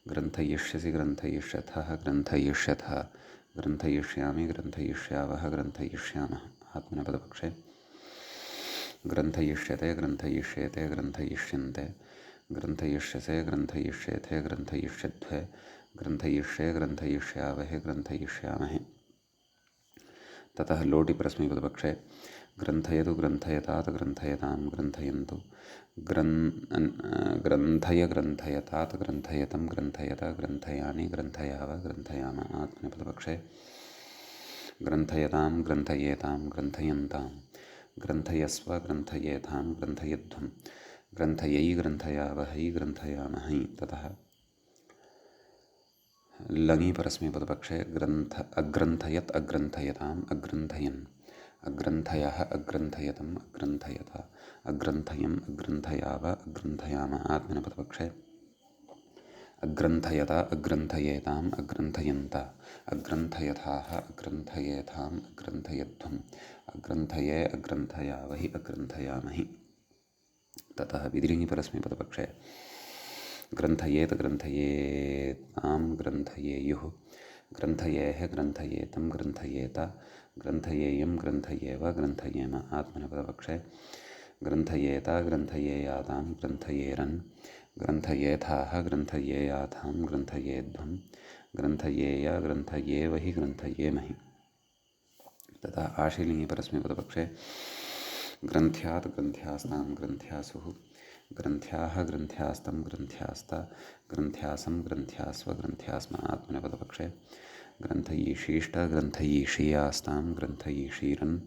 ग्रन्थयिष्यसि ग्रन्थयिष्यथः ग्रन्थयिष्यथ ग्रन्थयिष्यामि ग्रन्थयिष्यावः ग्रन्थयिष्यामः। आत्मनेपदपक्षे ग्रन्थयिष्यते ग्रन्थयिष्येते ग्रन्थयिष्यन्ते ग्रन्थयिष्यसे ग्रन्थयिष्येथे ग्रन्थयिष्यध्वे ग्रन्थयिष्ये ग्रन्थयिष्यावहे ग्रन्थयिष्यामहे। ततः लोटि परस्मैपदपक्षे ग्रन्थयतु ग्रन्थयतात् ग्रन्थयतां ग्रन्थयन्तु ग्रन्थयतात् ग्रन्थयतं ग्रन्थयत ग्रन्थयानि ग्रन्थयाव ग्रन्थयाम आत्मनेपदपक्षे ग्रन्थयतां ग्रन्थयेतां ग्रन्थयन्तां ग्रन्थयस्व ग्रन्थयेतां ग्रन्थयध्वं ग्रन्थयै ग्रन्थयावहै ग्रन्थयामहै। ततः लङि परस्मैपदपक्षे अग्रन्थयत् अग्रन्थयताम् अग्रन्थयन् अग्रन्थयः अग्रन्थयतम् अग्रन्थयत अग्रन्थयम् अग्रन्थयाव अग्रन्थयाम आत्मनेपदपक्षे अग्रन्थयत अग्रन्थयेताम् अग्रन्थयन्त अग्रन्थयथाः अग्रन्थयेथाम् अग्रन्थयध्वम् अग्रन्थये अग्रन्थयावहि अग्रन्थयामहि। ततः विधिलिङि परस्मैपदपक्षे ग्रन्थयेत ग्रन्थयेतां ग्रन्थयेयुः ग्रन्थयेः ग्रन्थयेतं ग्रन्थयेत ग्रन्थयेयं ग्रन्थयेव ग्रन्थयेम आत्मनेपदपक्षे ग्रन्थयेत ग्रन्थयेयातां ग्रन्थयेरन् ग्रन्थयेथाः ग्रन्थयेयाथां ग्रन्थयेध्वं ग्रन्थयेय ग्रन्थयेवहि ग्रन्थयेमहि। तथा आशीलिङि परस्मैपदपक्षे ग्रन्थ्यात् ग्रन्थ्यास्तां ग्रन्थ्यासुः ग्रन्थ्याः ग्रन्थ्यास्तं ग्रन्थ्यास्त ग्रन्थ्यासं ग्रन्थ्यास्व ग्रन्थ्यास्म आत्मनेपदपक्षे ग्रन्थयीषीष्ट ग्रन्थयीषीयास्तां ग्रन्थयीषीरन्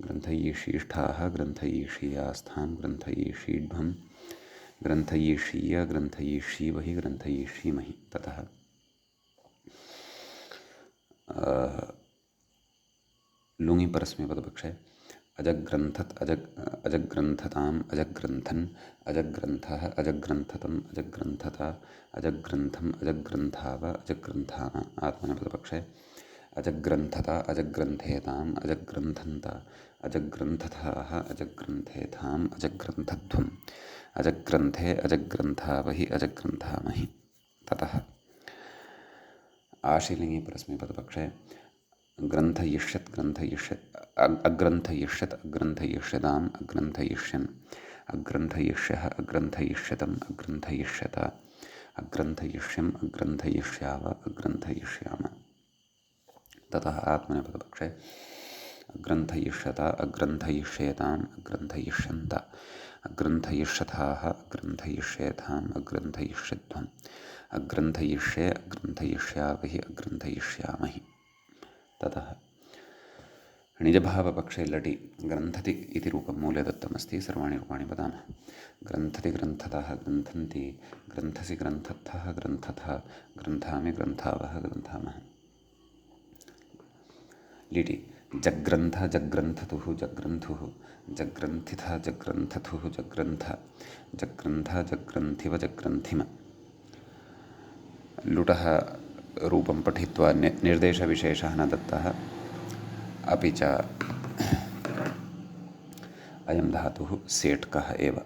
ग्रन्थयीषीष्ठाः ग्रन्थयीषीयास्थां ग्रन्थयीषीढ्वं ग्रन्थयीषीय ग्रन्थयीषीवहि ग्रन्थयीषीमहि। ततः लुङि परस्मैपदपक्षे अजग्रन्थताम् अजग्रन्थन् अजग्रन्थः अजग्रन्थतम् अजग्रन्थत अजग्रन्थम् अजग्रन्थाव अजग्रन्थाम आत्मनेपदपक्षे अजग्रन्थत अजग्रन्थेताम् अजग्रन्थन्त अजग्रन्थथाः अजग्रन्थेथाम् अजग्रन्थध्वम् अजग्रन्थे अजग्रन्थावहि अजग्रन्थामहि। ततः आशीलिङि परस्मैपदपक्षे ग्रन्थयिष्यत् ग्रन्थयिष्यत् अग्रन्थयिष्यत् अग्रन्थयिष्यताम् अग्रन्थयिष्यन् अग्रन्थयिष्यः अग्रन्थयिष्यतम् अग्रन्थयिष्यत अग्रन्थयिष्यम् अग्रन्थयिष्याव अग्रन्थयिष्याम। ततः आत्मनेपदपक्षे अग्रन्थयिष्यत अग्रन्थयिष्येताम् अग्रन्थयिष्यन्त अग्रन्थयिष्यथाः अग्रन्थयिष्येथाम् अग्रन्थयिष्यध्वम् अग्रन्थयिष्ये अग्रन्थयिष्यावहि अग्रन्थयिष्यामहि। ततः निजभावपक्षे लटि ग्रन्थति इति रूपं मूले दत्तमस्ति। सर्वाणि रूपाणि वदामः। ग्रन्थति ग्रन्थतः ग्रन्थन्ति ग्रन्थसि ग्रन्थस्थः ग्रन्थथ ग्रन्थामि ग्रन्थावः ग्रन्थामः। लिटि जग्रन्थ जग्रन्थतुः जग्रन्थुः जग्रन्थिथ जग्रन्थथुः जग्रन्थ जग्रन्थ जग्रन्थिव जग्रन्थिम। लुटः रूपं पठित्वा निर्देशविशेषः न दत्तः, अपि च अयं धातुः सेट्कः एव।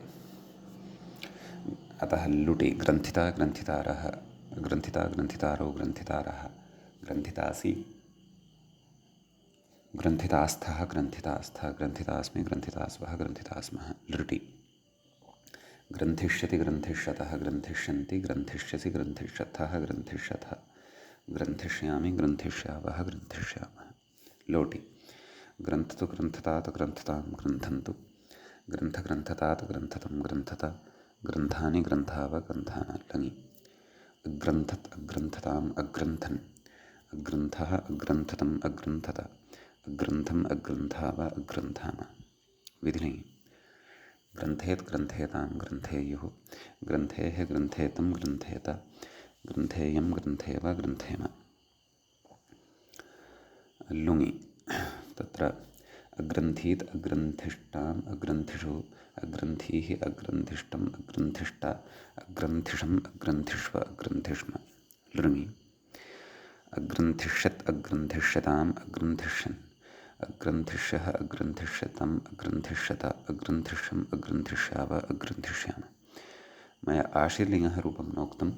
अतः लुटि ग्रन्थिता ग्रन्थितारः ग्रन्थिता ग्रन्थितारौ ग्रन्थितारः ग्रन्थितासि ग्रन्थितास्थः ग्रन्थितास्थ ग्रन्थितास्मि ग्रन्थितास्वः ग्रन्थितास्मः। लृटि ग्रन्थिष्यति ग्रन्थिष्यतः ग्रन्थिष्यन्ति ग्रन्थिष्यसि ग्रन्थिष्यथः ग्रन्थिष्यथ ग्रन्थिष्यामि ग्रन्थिष्यावः ग्रन्थिष्यामः। लोटि ग्रन्थतु ग्रन्थतात् ग्रन्थतां ग्रन्थन्तु ग्रन्थग्रन्थतात् ग्रन्थतं ग्रन्थत ग्रन्थानि ग्रन्थाव ग्रन्थान। लङि अग्रन्थत् अग्रन्थताम् अग्रन्थन् अग्रन्थः अग्रन्थतम् अग्रन्थत अग्रन्थम् अग्रन्थाव अग्रन्थाम। विधिलिङि ग्रन्थेत् ग्रन्थेतां ग्रन्थेयुः ग्रन्थेः ग्रन्थेतं ग्रन्थेत ग्रन्थेयं ग्रन्थेव ग्रन्थेम। लुङि तत्र अग्रन्थीत् अग्रन्थिष्टाम् अग्रन्थिषु अग्रन्थीः अग्रन्थिष्टम् अग्रन्थिष्ट अग्रन्थिषम् अग्रन्थिष्व अग्रन्थिष्म। लृङि अग्रन्थिष्यत् अग्रन्थिष्यताम् अग्रन्थिष्यन् अग्रन्थिष्यः अग्रन्थिष्यतम् अग्रन्थिष्यत अग्रन्थिष्यम् अग्रन्थिष्याव अग्रन्थिष्याम। मया आशीर्लिङ्गः रूपं नोक्तं।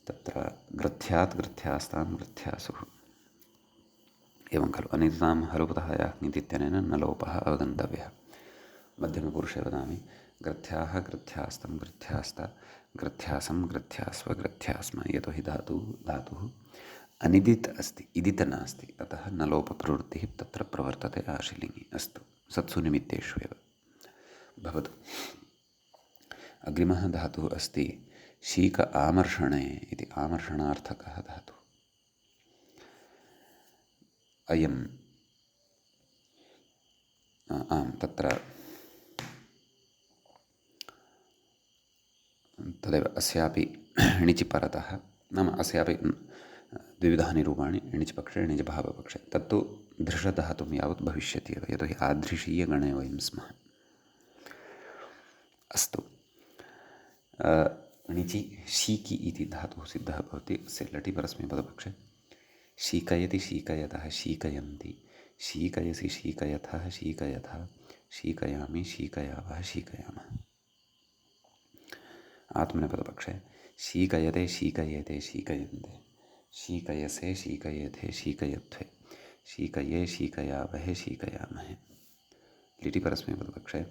तत्र ग्रथ्यात् ग्रथ्यास्तां ग्रथ्यासुः एवं खलु। अनितां हलुपतः याज्ञित्यनेन न लोपः अवगन्तव्यः। मध्यमपुरुषे वदामि ग्रथ्याः ग्रथ्यास्तं ग्रथ्यास्त ग्रथ्यासं ग्रथ्यास्व ग्रथ्यास्म। यतोहि धातुः अनिदित् अस्ति, इदित नास्ति, अतः न लोपप्रवृत्तिः तत्र प्रवर्तते आशीर्लिङ्गे। अस्तु। सत्सु निमित्तेष्वेव भवतु। अग्रिमः धातुः अस्ति शीक आमर्षणे इति आमर्षणार्थकः धातुः। अयम् आम् तत्र तदेव अस्यापि णिचि परतः नाम अस्यापि द्विविधानि रूपाणि णिचि पक्षे णिचि भावपक्षे तत्तु धृषधातुं यावत् भविष्यति एव यतोहि आधृषीयगणे वयं स्मः। अस्तु णिचि शीकि इति धातुः सिद्धः भवति अस्य लटि परस्मैपदपक्षे शीकयति शीकयतः शीकयन्ति शीकयसि शीकयथः शीकयथा शीकयामि शीकयावः शीकयामः। आत्मनेपदपक्षे शीकयते शीकयेते शीकयन्ते शीकयसे शीकयेथे शीकयध्वे शीकये शीकयावहे शीकयामहे। लिटि परस्मैपदपक्षे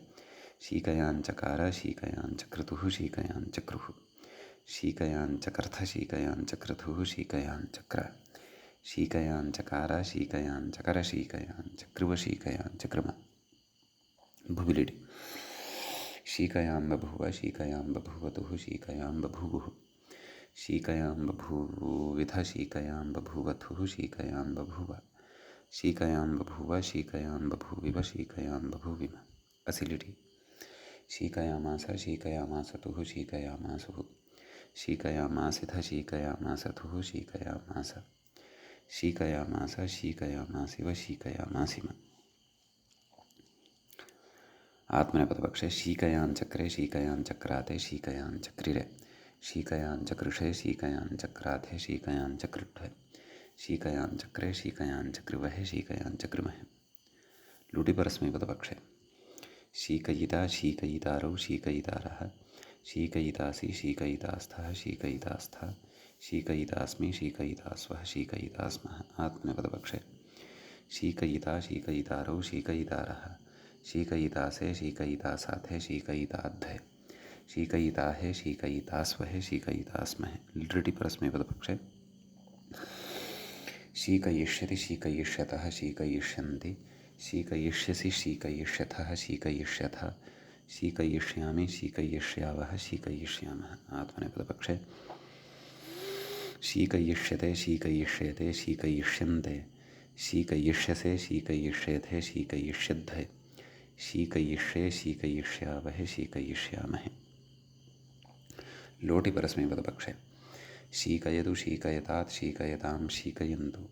शीकयाञ्चकार शीकयाञ्चक्रतुः शीकयाञ्चक्रुः शीकयाञ्चकर्थ शीकयाञ्चक्रतुः शीकयाञ्चक्र शीकयाञ्चकार शीकयाञ्चकर शीकयाञ्चक्रुव शीकयाञ्चक्रम। भुवि लिटि शीकयां बभूव शीकयां बभूवतुः शीकयां बभूवुः शीकयां बभूविथ शीकयां बभूवथुः शीकयां बभूव शीकयां बभूव शीकयां बभूविव शीकयां बभूविम। असि लिटि शीकयामास शीकयामासतुः शीकयामासुः शीकयामासिथ शीकयामासथुः शीकयामास शीकयामास शीकयामासिव शीकयामासिम। आत्मनेपदपक्षे शीकयाञ्चक्रे शीकयाञ्चक्राते शीकयाञ्चक्रिरे शीकयाञ्चकृषे शीकयाञ्चक्राथे शीकयाञ्चकृट्वे शीकयाञ्चक्रे शीकयाञ्चकृवहे शीकयाञ्चकृमहे। लुटि परस्मैपदपक्षे शीकयिता शीकयितारौ शीकयितारः शीकयितासि शीकयितास्थः शीकयितास्था शीकयितास्मि शीकयितास्वः शीकयितास्मः। आत्मनेपदपक्षे शीकयिता शीकयितारौ शीकयितारः शीकयितासे शीकयितासाथे शीकयिताध्वे शीकयिताहे शीकयितास्वहे शीकयितास्महे। लिटि परस्मैपदपक्षे शीकयिष्यति शीकयिष्यतः शीकयिष्यन्ति शीकयिष्यसि शीकयिष्यथः शीकयिष्यथ शीकयिष्यामि शीकयिष्यावः शीकयिष्यामः। आत्मनेपदपक्षे शीकयिष्यते शीकयिष्येते शीकयिष्यन्ते शीकयिष्यसे शीकयिष्येथे शीकयिष्यध्वे शीकयिष्ये शीकयिष्यावहे शीकयिष्यामहे। लोटि परस्मैपदपक्षे शीकयतु शीकयतात् शीकयतां शीकयन्तु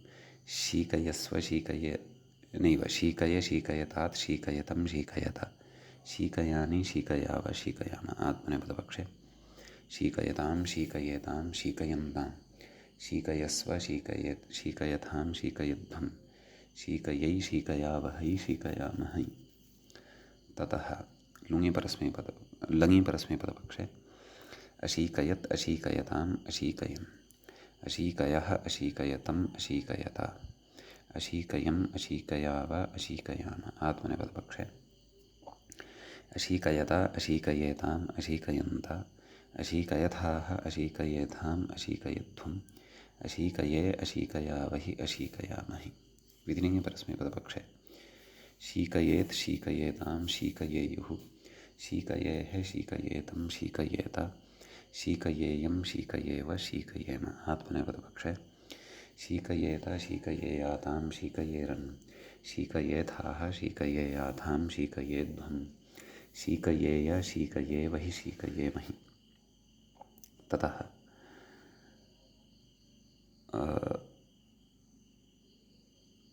शीकयस्व शीकय नैव शीकय शीकयतात् शीकयतं शीकयत शीकयानि शीकयाव शीकयाम। आत्मनेपदपक्षे शीकयतां शीकयेतां शीकयन्तां शीकयस्व शीकयेत् शीकयथां शीकयध्वं शीकयै शीकयावहै शीकयामहै। ततः लङि परस्मैपदपक्षे अशीकयत् अशीकयताम् अशीकयन् अशीकयः अशीकयतम् अशीकयता अशीकयम् अशीकयाव अशीकयाम। आत्मनेपदपक्षे अशीकयता अशीकयेताम् अशीकयन्ता अशीकयथाः अशीकयेथाम् अशीकयध्वम् अशीकये अशीकयावहि अशीकयामहि। विधिलिङ्गि परस्मैपदपक्षे शीकयेत् शीकयेतां शीकयेयुः शीकयेः शीकयेतं शीकयेत शीकयेयं शीकयेव शीकयेम। आत्मनेपदपक्षे शीकयेत शीकयेयातां शीकयेरन् शीकयेथाः शीकयेयाथां शीकयेध्वं शीकयेय शीकयेवहि शीकयेमहि। ततः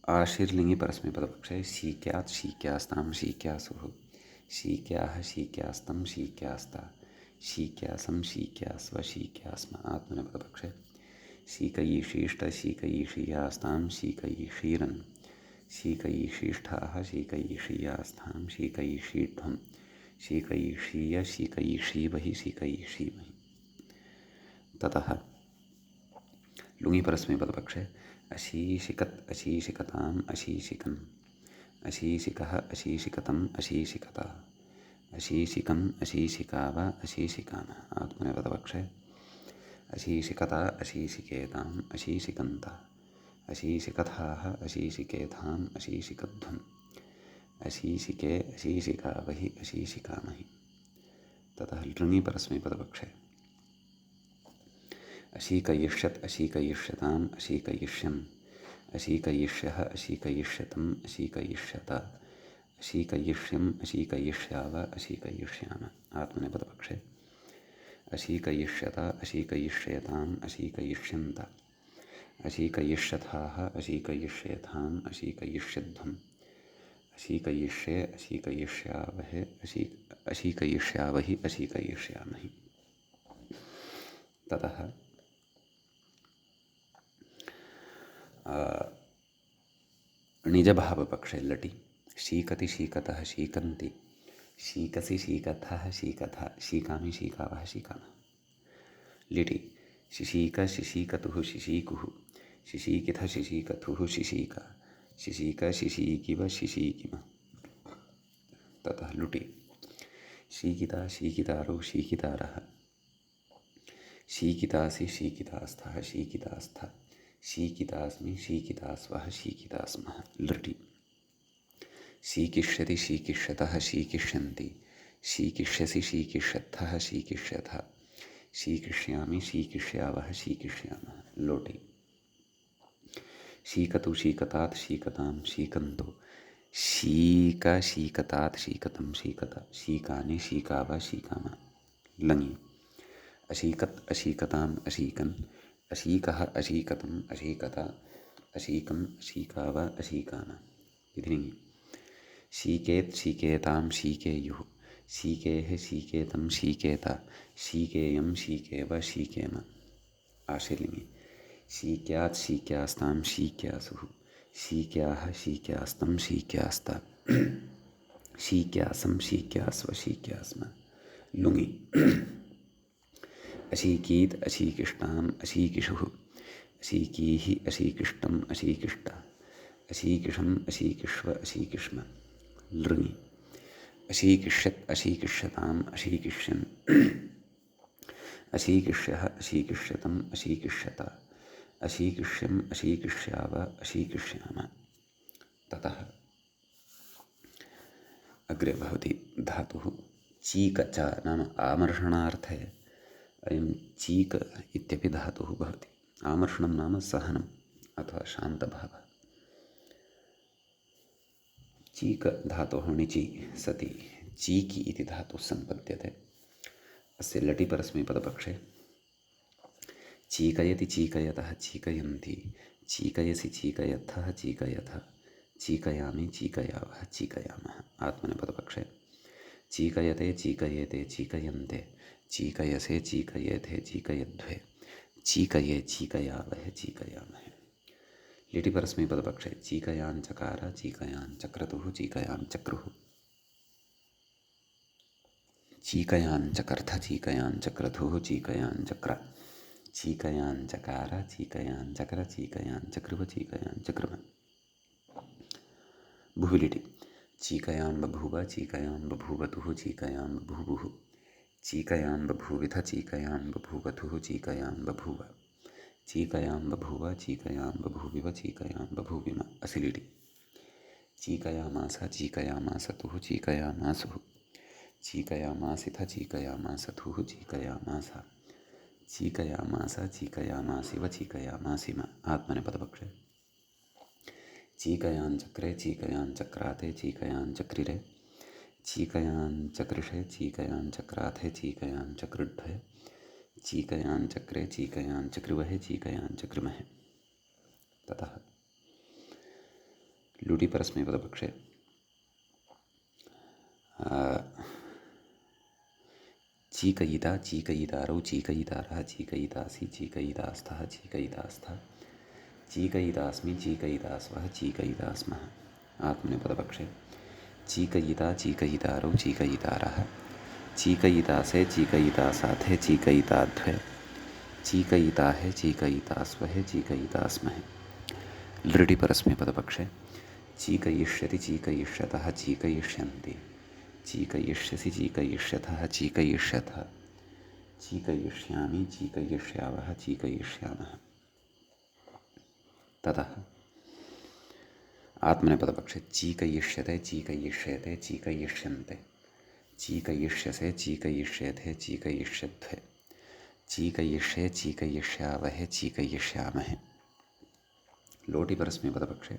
आशीर्लिङ्गि परस्मैपदपक्षे शीक्यात् शीक्यास्तां शीक्यासुः शीक्याः शीक्यास्तं शीक्यास्ता शीक्यासं शीक्यास्व शीक्यास्म। आत्मनेपदपक्षे शीकयीषीष्ट शीकयीषीयास्तां शीकयीषीरन् शीकयीषीष्ठाः शीकयीषीयास्थां शीकयीषीध्वं शीकयीषीय शीकयीषीवहि शीकयीषीमहि। ततः लुङि परस्मैपदपक्षे अशीशिकत् अशीशिकताम् अशीशिकन् अशीशिकः अशीशिकतम् अशीशिकता अशीशिकम् अशीशिकाव अशीशिकाम। आत्मनेपदपक्षे अशीशिकता अशीशिकेताम् अशीशिकन्ता अशीशिकथाः अशीशिकेथाम् अशीशिकध्वम् अशीशिके अशीशिकावहि अशीशिकामहि। ततः लृङि परस्मैपदपक्षे अशीकयिष्यत् अशीकयिष्यताम् अशीकयिष्यन् अशीकयिष्यः अशीकयिष्यतम् अशीकयिष्यत अशीकयिष्यम् अशीकयिष्याव अशीकयिष्याम। आत्मनेपदपक्षे अशीकयिष्यत अशीकयिष्येताम् अशीकयिष्यन्त अशीकयिष्यथाः अशीकयिष्येथाम् अशीकयिष्यध्वम् अशीकयिष्ये अशीकयिष्यावहे अशीकयिष्यावहि अशीकयिष्यामहि। ततः निजभावपक्षे लटि शीकति शीकतः शीकन्ति शीकसि शीकथः शीकथा शीकामि शीकावः शीकामः। लिटि शिशीक शिशीकतुः शिशीकुः शिशीकिथ शिशीकथुः शिशीका शिशीक शिशीकिव शिशीकिम। ततः लुटि शीकिता शीकितारौ शीकितारः शीकितासि शीकितास्थः शीकितास्थ शीकितास्मि शीकितास्वः शीकितास्मः। लृटि शीकिष्यति शीकिष्यतः शीकिष्यन्ति शीकिष्यसि शीकिष्यथः शीकिष्यथ शीकिष्यामि शीकिष्यावः शीकिष्यामः। लोटि शीकतु शीकतात् शीकतां शीकन्तु शीक शीकतात् शीकतं शीकत शीकानि शीकाव शीकाम। लङि अशीकत् अशीकताम् अशीकन् अशीकः अशीकतम् अशीकत अशीकम् अशीकाव अशीकाम। इति शीकेत् शीकेतां शीकेयुः शीकेः शीकेतं शीकेत शीकेयं शीकेव शीकेम। आशीर्लिङि शीक्यात् शीक्यास्तां शीक्यासुः शीक्याः शीक्यास्तं शीक्यास्त शीक्यासं शीक्यास्व शीक्यास्म। लुङि अशीकीत् अशीकिष्टाम् अशीकिषुः अशीकीः अशीकिष्टम् अशीकिष्ट अशीकिषम् अशीकिष्व अशीकिष्म। लृङि अशीकिष्यत् अशीकिष्यताम् अशीकिष्यन् अशीकिष्यः अशीकिष्यतम् अशीकिष्यत अशीकिष्यम् अशीकिष्याव अशीकिष्याम। ततः अग्रे भवति धातुः चीक च नाम आमर्षणार्थे अयं चीक इत्यपि धातुः भवति। आमर्षणं नाम सहनम् अथवा शान्तभावः। चीक धातोः णिचि सति चीकि इति धातुः सम्पद्यते। अस्य लटि परस्मैपदपक्षे चीकयति चीकयतः चीकयन्ति चीकयसि चीकयथः चीकयथ चीकयामि चीकयावः चीकयामः। आत्मनेपदपक्षे चीकयते चीकयेते चीकयन्ते चीकयसे चीकयेथे चीकयध्वे चीकये चीकयावहे चीकयामहे। लिटि परस्मैपदपक्षे चीकयाञ्चकार चीकयाञ्चक्रतुः चीकयाञ्चक्रुः चीकयाञ्चकर्थ चीकयाञ्चक्रतुः चीकयाञ्चक्र चीकयाञ्चकार चीकयाञ्चक्र चीकयाञ्चक्रुव चीकयाञ्चक्रुव। भुविलिटि चीकयां बभूव चीकयां बभूवतुः चीकयां बभूवुः चीकयां बभूविथ चीकयां बभूवथुः चीकयां बभूव चीकयां बभूव चीकयां बभूविव चीकयां बभूविम। असिलिटि चीकयामास चीकयामासतुः चीकयामासुः चीकयामासिथ चीकयामासथुः चीकयामास चीकयामास चीकयामासिव चीकयामासिम। आत्मनेपदपक्षे चीकयाञ्चक्रे चीकयाञ्चक्राते चीकयाञ्चक्रिरे चीकयाञ्चकृषे चीकयाञ्चक्राथे चीकयाञ्चकृड्ढे चीकयाञ्चक्रे चीकयाञ्चकृवहे चीकयाञ्चकृमहे। ततः लुटि परस्मैपदपक्षे चीकयिता चीकयितारौ चीकयितारः चीकयितासि चीकयितास्थः चीकयितास्थ चीकयितास्मि चीकयितास्वः चीकयितास्मः। आत्मनेपदपक्षे चीकयिता चीकयितारौ चीकयितारः चीकयितासे चीकयितासाथे चीकयिताध्वे चीकयिताहे चीकयितास्वहे चीकयितास्महे। लृटि परस्मैपदपक्षे चीकयिष्यति चीकयिष्यतः चीकयिष्यन्ति चीकयिष्यसि चीकयिष्यथः चीकयिष्यथ चीकयिष्यामि चीकयिष्यावः चीकयिष्यामः। ततः आत्मनेपदपक्षे चीकयिष्यते चीकयिष्येते चीकयिष्यन्ते चीकयिष्यसे चीकयिष्येथे चीकयिष्यध्वे चीकयिष्ये चीकयिष्यावहे चीकयिष्यामहे। लोटि परस्मैपदपक्षे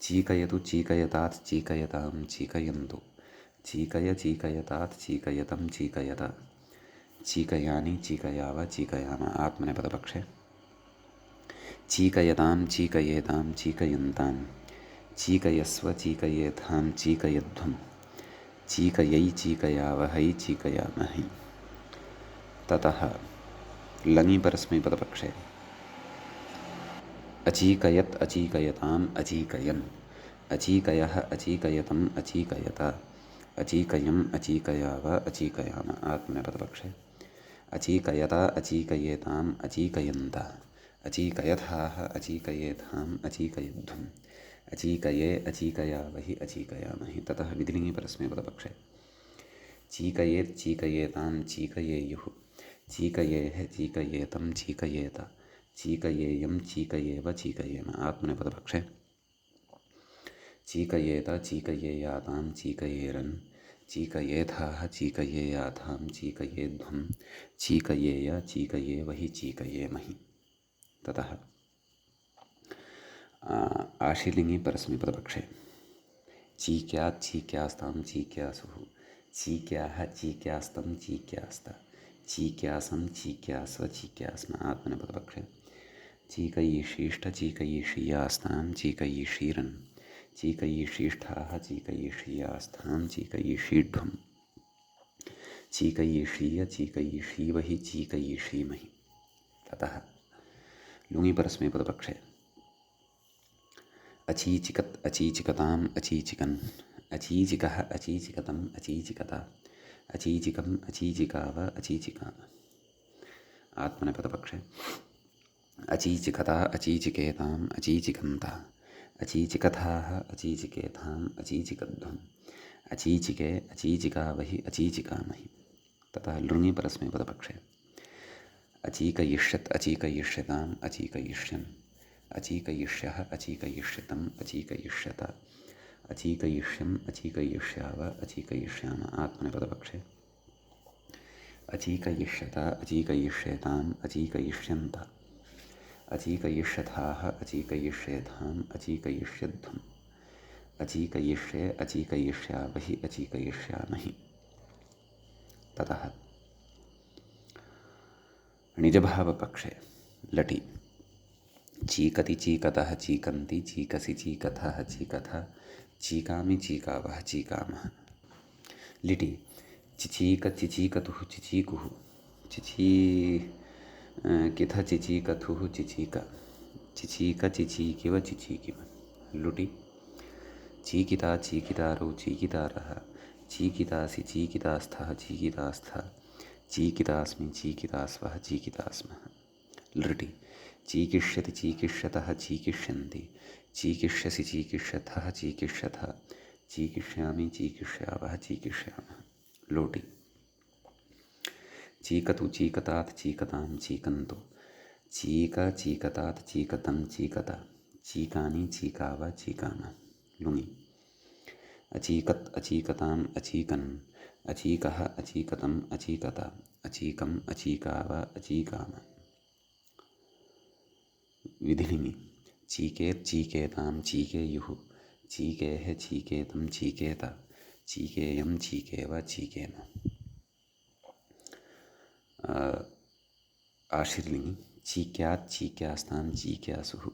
चीकयतु चीकयतात् चीकयतां चीकयन्तु चीकय चीकयतात् चीकयतं चीकयत चीकयानि चीकयाव चीकयाम। आत्मनेपदपक्षे चीकयतां चीकयेतां चीकयन्तां चीकयस्व चीकयेथां चीकयध्वं चीकयै चीकयावहै चीकयामहि। ततः लङि परस्मैपदपक्षे अचीकयत् अचीकयताम् अचीकयन् अचीकयः अचीकयतम् अचीकयत अचीकयम् अचीकयाव अचीकयाम। आत्मनेपदपक्षे अचीकयता अचीकयेताम् अचीकयन्त अचीकयथाः अचीकयेथाम् अचीकयध्वम् अचीकये अचीकयावहि अचीकयामहि। ततः विधिलिङि परस्मैपदपक्षे चीकयेत् चीकयेतां चीकयेयुः चीकयेः चीकयेतं चीकयेत चीकयेयं चीकयेव चीकयेम। आत्मनेपदपक्षे चीकयेत चीकयेयातां चीकयेरन् चीकयेथाः चीकयेयाथां चीकयेध्वं चीकयेय चीकयेवहि चीकयेमहि। ततः आशीलिङि परस्मैपदपक्षे चीक्यात् चीक्यास्तां चीक्यासुः चीक्याः चीक्यास्तं चीक्यास्त चीक्यासं चीक्यास्व चीक्यास्म। आत्मनेपदपक्षे चीकयिषीष्ठ चीकयिषीयास्तां चीकयिषीरन् चीकयिषीष्ठाः चीकयिषीयास्तां चीकयिषीढ्वं चीकयिषीय चीकयिषीवहि चीकयिषीमहि। ततः लुङि परस्मैपदपक्षे अचीचिकत् अचीचिकताम् अचीचिकन् अचीचिकः अचीचिकतम् अचीचिकत अचीचिकम् अचीचिकाव अचीचिकाम। आत्मनेपदपक्षे अचीचिकता अचीचिकेताम् अचीचिकन्त अचीचिकथाः अचीचिकेताम् अचीचिकध्वम् अचीचिके अचीचिकावहि अचीचिकामहि। ततः लृङि परस्मैपदपक्षे अचीकयिष्यत् अचीकयिष्यताम् अचीकयिष्यन् अचीकयिष्यः अचीकयिष्यतम् अचीकयिष्यत अचीकयिष्यम् अचीकयिष्याव अचीकयिष्याम। आत्मनेपदपक्षे अचीकयिष्यत अचीकयिष्येताम् अचीकयिष्यन्त अचीकयिष्यथाः अचीकयिष्येथाम् अचीकयिष्यध्वम् अचीकयिष्ये अचीकयिष्यावहि अचीकयिष्यामहि। ततः निजभावपक्षे लटि चीकति चीकतः चीकन्ति चीकसि चीकथः चीकथ चीकामि चीकावः चीकामः। लिटि चिचीक चिचीकतुः चिचीकुः किथ चिचीकथुः चिचीक चिचीक चिचीकिव चिचीकिव। लुटि चीकिता चीकितारौ चीकितारः चीकितासि चीकितास्थः चीकितास्थ चीकितास्मि चीकितास्वः चीकितास्मः। लृटि चीकिष्यति चीकिष्यतः चीकिष्यन्ति चीकिष्यसि चीकिष्यथः चीकिष्यथ चीकिष्यामि चीकिष्यावः चीकिष्यामः। लोटि चीकतु चीकतात् चीकतां चीकन्तु चीक चीकतात् चीकतं चीकत चीकानि चीकाव चीकाम। लुङि अचीकत् अचीकताम् अचीकन् अचीकः अचीकतम् अचीकत अचीकम् अचीकाव अचीकाम। विधिलिङि चीकेत् चीकेतां चीकेयुः चीकेः चीकेतं चीकेत चीकेयं चीकेव चीकेम। आशीर्लिङि चीक्यात् चीक्यास्तां चीक्यासुः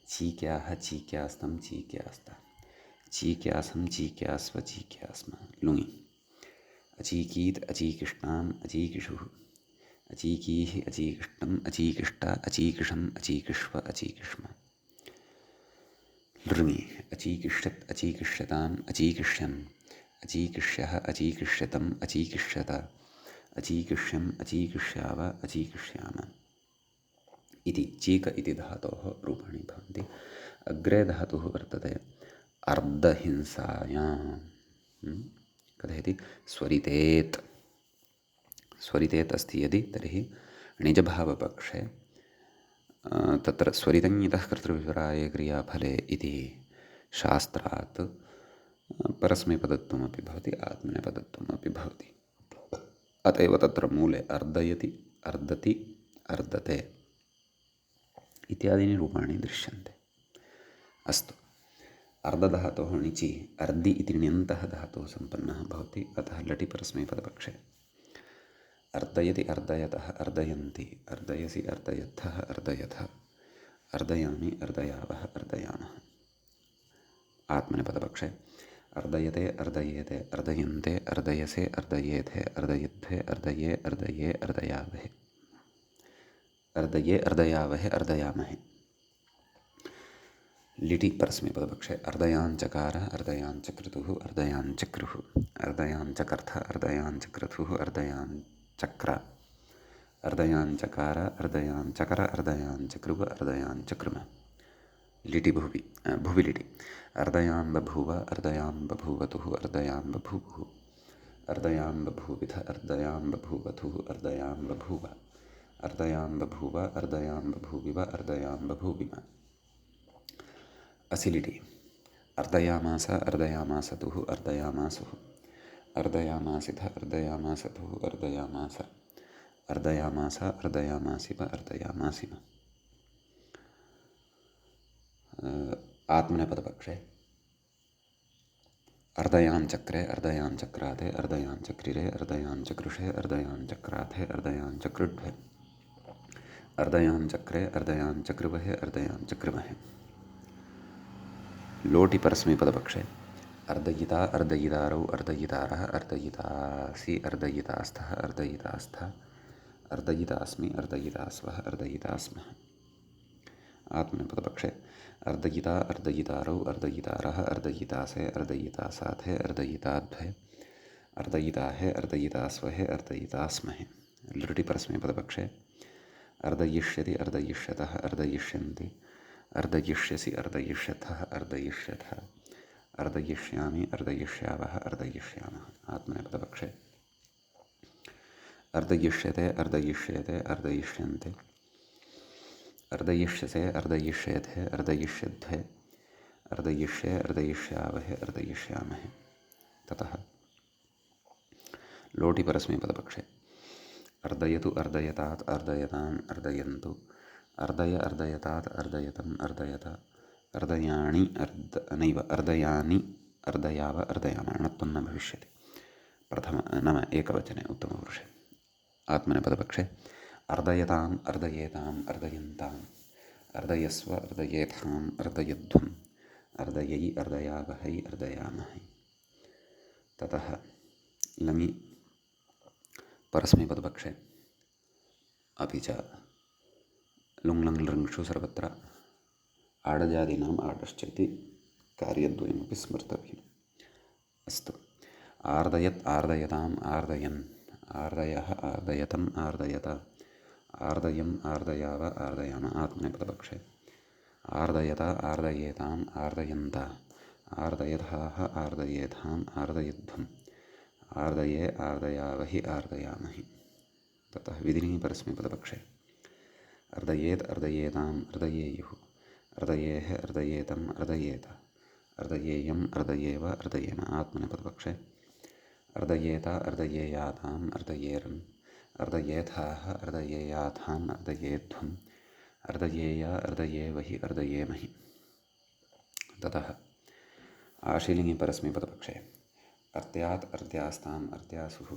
चीक्याः चीक्यास्तं चीक्यास्त चीक्यासं चीक्यास्व चीक्यास्म। लुङि अचीकीत् अचीकिष्टाम् अचीकिषुः अचीकीः अचीकिष्टम् अचीकिष्ट अचीकिषम् अचीकिष्व अचीकिष्म। लृङि अचीकिष्यत् अचीकिष्यताम् अचीकिष्यन् अचीकिष्यः अचीकिष्यतम् अचीकिष्यत अचीकिष्यम् अचीकिष्याव अचीकिष्याम। इति चीक इति धातोः रूपाणि भवन्ति। अग्रे धातुः वर्तते अर्धहिंसायां कथयति स्वरितेत् स्वरितेत् अस्ति यदि तर्हि निजभावपक्षे तत्र स्वरितं यतः कर्तृविवराये क्रियाफले इति शास्त्रात् परस्मैपदत्वमपि भवति, आत्मनेपदत्वमपि भवति। अत एव तत्र मूले अर्दयति, अर्दति, अर्दते इत्यादीनि रूपाणि दृश्यन्ते। अस्तु, अर्धधातोः णिचि अर्दि इति ण्यन्तः धातुः सम्पन्नः भवति। अतः लटि परस्मैपदपक्षे अर्दयति, अर्दयतः, अर्दयन्ति, अर्दयसि, अर्दयथः, अर्दयथ, अर्दयामि, अर्दयावः, अर्दयामः। आत्मनेपदपक्षे अर्दयते, अर्दयेते, अर्दयन्ते, अर्दयसे, अर्दयेथे, अर्दयध्वे, अर्दये, अर्दये, अर्दयावहे, अर्दये, अर्दयावहे, अर्दयामहे। लिटि परस्मैपदपक्षे अर्दयाञ्चकार, अर्दयाञ्चक्रतुः, अर्दयाञ्चक्रुः, अर्दयाञ्चकर्थ, अर्दयाञ्चक्रतुः, अर्दयाञ्चक्र, अर्दयाञ्चकार, अर्दयाञ्चकर, अर्दयाञ्चकृव, अर्दयाञ्चकृम। लिटि भुवि, भुवि लिटि अर्दयां बभूव, अर्दयां बभूवतुः, अर्दयां बभूवुः, अर्दयां बभूविथ, अर्दयां बभूवथुः, अर्दयां बभूव, अर्दयां बभूव, अर्दयां बभूविव, अर्दयां बभूविम। असि लिटि अर्दयामास, अर्दयामासतुः, अर्दयामासुः, अर्दयामासिथ, अर्दयामासतुः, अर्दयामास, अर्दयामास, अर्दयामासिव, अर्दयामासिम। आत्मनेपदपक्षे अर्दयाञ्चक्रे, अर्दयाञ्चक्राते, अर्दयाञ्चक्रिरे, अर्दयाञ्चकृषे, अर्दयाञ्चक्राथे, अर्दयाञ्चकृड्वे, अर्दयाञ्चक्रे, अर्दयाञ्चकृवहे, अर्दयाञ्चकृमहे। लोटि परस्मैपदपक्षे अर्दयिता, अर्दयितारौ, अर्दयितारः, अर्दयितासि, अर्दयितास्थः, अर्दयितास्थ, अर्दयितास्मि, अर्दयितास्वः, अर्दयितास्मः। आत्मनेपदपक्षे अर्दयिता, अर्दयितारौ, अर्दयितारः, अर्दयितासे, अर्दयितासाथे, अर्दयिताध्वे, अर्दयिताहे, अर्दयितास्वहे, अर्दयितास्महे। लृटि परस्मैपदपक्षे अर्दयिष्यति, अर्दयिष्यतः, अर्दयिष्यन्ति, अर्दयिष्यसि, अर्दयिष्यथः, अर्दयिष्यथ, अर्दयिष्यामि, अर्दयिष्यावः, अर्दयिष्यामः। आत्मनेपदपक्षे अर्दयिष्यते, अर्दयिष्येते, अर्दयिष्यन्ते, अर्दयिष्यसे, अर्दयिष्येथे, अर्दयिष्यध्वे, अर्दयिष्ये, अर्दयिष्यावहे, अर्दयिष्यामहे। ततः लोटि परस्मैपदपक्षे अर्दयतु, अर्दयतात्, अर्दयताम्, अर्दयन्तु, अर्दय, अर्दयतात्, अर्दयतम्, अर्दयत, अर्दयाणि, नैव अर्दयानि, अर्दयाव, अर्दयाम। णत्वं न भविष्यति। प्रथम नाम एकवचने उत्तमपुरुषे। आत्मनेपदपक्षे अर्दयताम्, अर्दयेताम्, अर्दयन्ताम्, अर्दयस्व, अर्दयेथाम्, अर्दयध्वम्, अर्दयै, अर्दयावहै, अर्दयामहै। ततः लङि परस्मैपदपक्षे अपि च लुङ्लङ्लृङ्षु सर्वत्र आडजादीनाम् आडश्च इति कार्यद्वयमपि स्मर्तव्यम्। अस्तु, आर्दयत्, आर्दयताम्, आर्दयन्, आर्दयः, आर्दयतम्, आर्दयत, आर्दयम्, आर्दयाव, आर्दयाम। आत्मनेपदपक्षे आर्दयत, आर्दयेताम्, आर्दयन्त, आर्दयथाः, आर्दयेथाम्, आर्दयध्वम्, आर्दये, आर्दयावहि, आर्दयामहि। ततः विधिनिः परस्मैपदपक्षे अर्दयेत्, अर्दयेताम्, अर्दयेयुः, अर्दयेः, अर्दयेतम्, अर्दयेत, अर्दयेयम्, अर्दयेव, अर्दयेम। आत्मनेपदपक्षे अर्दयेत, अर्दयेयाताम्, अर्दयेरन्, अर्दयेथाः, अर्दयेयाथाम्, अर्दयेध्वम्, अर्दयेय, अर्दयेवहि, अर्दयेमहि। ततः आशीलिङ्गि परस्मैपदपक्षे अर्त्यात्, अर्त्यास्ताम्, अर्त्यासुः,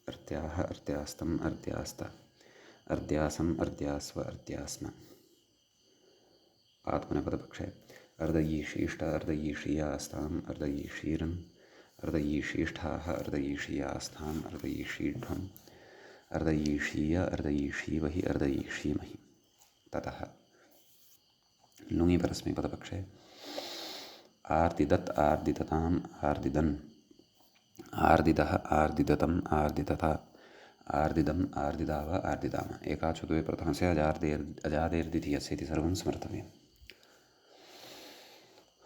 अर्त्याः, अर्त्यास्तम्, अर्त्यास्त, अर्त्यासम्, अर्त्यास्व, अर्त्यास्म। आत्मनेपदपक्षे अर्दयीषीष्ट, अर्दयीषीयास्ताम्, अर्दयीषीरन्, अर्दयीषीष्ठाः, अर्दयीषीयास्थाम्, अर्दयीषीढ्वम्, अर्दयीषीय, अर्दयीषीवहि, अर्दयीषीमहि। ततः लुङि परस्मैपदपक्षे आर्दिदत्, आर्दिदताम्, आर्दिदन्, आर्दिदः, आर्दिदतम्, आर्दिदत, आर्दिदम्, आर्दिदाव, आर्दिदाम। एकाचुद्वे प्रथमस्य अजादेर्द्वितीयस्य इति सर्वं स्मर्तव्यम्।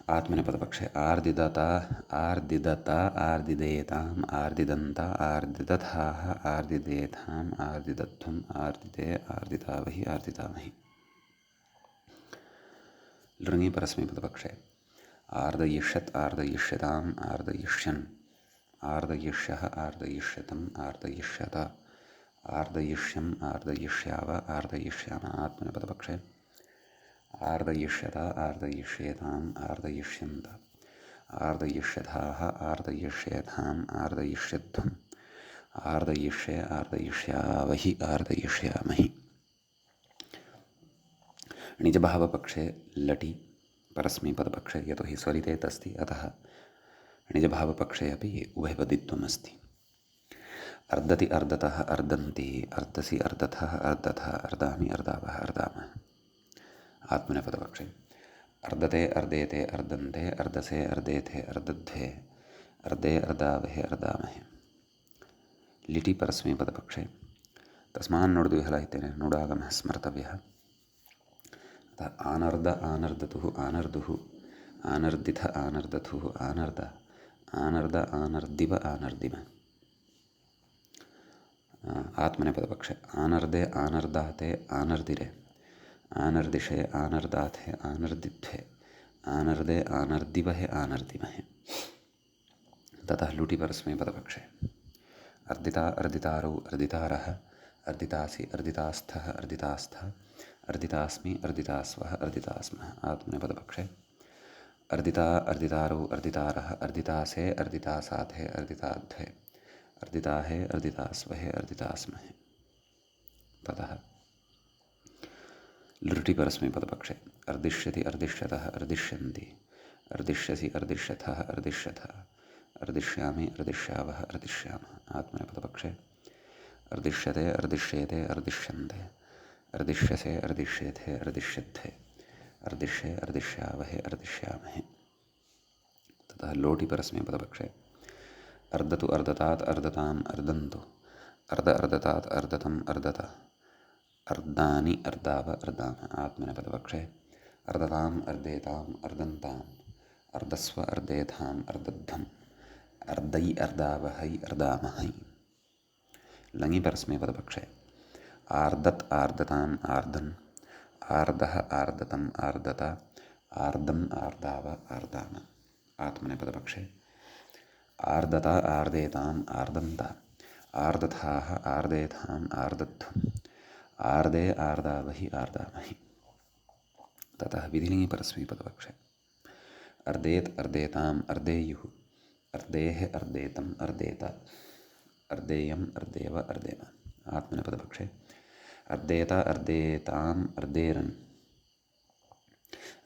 आत्मनेपदपक्षे आर्दिदत, आर्दिदत, आर्दिदेताम्, आर्दिदन्त, आर्दिदथाः, आर्दिदेथाम्, आर्दिदध्वम्, आर्दिदे, आर्दिदावहि, आर्दिदामहि। लृङि परस्मैपदपक्षे आर्दयिष्यत् आर्दयिष्यताम् आर्दयिष्यन् आर्दयिष्यः आर्दयिष्यतम् आर्दयिष्यत आर्दयिष्यम् आर्दयिष्याव आर्दयिष्याम आत्मनेपदपक्षे आर्दयिष्यत आर्दयिष्येताम् आर्दयिष्यन्त आर्दयिष्यथाः आर्दयिष्येथाम् आर्दयिष्यध्वम् आर्दयिष्ये आर्दयिष्यावहि आर्दयिष्यामहि। निजभावपक्षे लटि परस्मैपदपक्षे यतो हि स्वरितेत् अस्ति अतः निजभावपक्षे अपि उभयपदित्वमस्ति। अर्दति अर्दतः अर्दन्ति अर्दसि अर्दथः अर्दथः अर्दामि अर्दावः अर्दामः। आत्मनेपदपक्षे अर्दते अर्देते अर्दन्ते अर्दसे अर्देथे अर्दध्वे अर्दे अर्दावहे अर्दामहे। लिटि परस्मैपदपक्षे तस्मान्नोड्द्विहल इत्यनेन नूडागमः स्मर्तव्यः। आनर्द आनर्दतुः आनर्दुः आनर्दिथ आनर्दथुः आनर्द आनर्द आनर्दिव आनर्दिम। आत्मनेपदपक्षे आनर्दे आनर्दाते आनर्दिरे आनर्दिशे आनर्दाथे आनर्दिध्वे आनर्दे आनर्दिवहे आनर्दिमहे। ततः लुटि परस्मैपदपक्षे अर्दिता अर्दितारौ अर्दितारः अर्दितासि अर्दितास्थः अर्दितास्थ अर्दितास्मि अर्दितास्वः अर्दितास्मः। आत्मनेपदपक्षे अर्दिता अर्दितारौ अर्दितारः अर्दितासे अर्दितासाथे अर्दिताध्वे अर्दिताहे अर्दितास्वहे अर्दितास्महे। ततः लृटि परस्मैपदपक्षे अर्दिश्यति अर्दिश्यतः अर्दिश्यन्ति अर्दिश्यसि अर्दिश्यथः अर्दिश्यथः अर्दिश्यामि अर्दिश्यावः अर्दिश्यामः। आत्मनेपदपक्षे अर्दिश्यते अर्दिश्येते अर्दिश्यन्ते अर्दिश्यसे अर्दिश्येथे अर्दिश्यध्वे अर्दिश्ये अर्दिश्यावहे अर्दिश्यामहे। ततः लोटि परस्मैपदपक्षे अर्दतु अर्दतात् अर्दताम् अर्दन्तु अर्द अर्दतात् अर्दतम् अर्दत अर्दानि अर्दाव अर्दाम। आत्मनेपदपक्षे अर्दताम् अर्देताम् अर्दन्ताम् अर्दस्व अर्देथाम् अर्दध्वम् अर्दै अर्दावहै अर्दामहै। लङि परस्मैपदपक्षे आर्दत् आर्दताम् आर्दन् आर्दः आर्दतम् आर्दत आर्दम् आर्दाव आर्दाम। आत्मनेपदपक्षे आर्दत आर्देताम् आर्दन्त आर्दथाः आर्देथाम् आर्दध्वम् आर्दे आर्दावहि आर्दामहि। ततः विधिलिङि परस्मैपदपक्षे अर्देत् अर्देताम् अर्देयुः अर्देः अर्देतम् अर्देत अर्देयम् अर्देव अर्देम। आत्मनेपदपक्षे अर्देत अर्देताम् अर्देरन्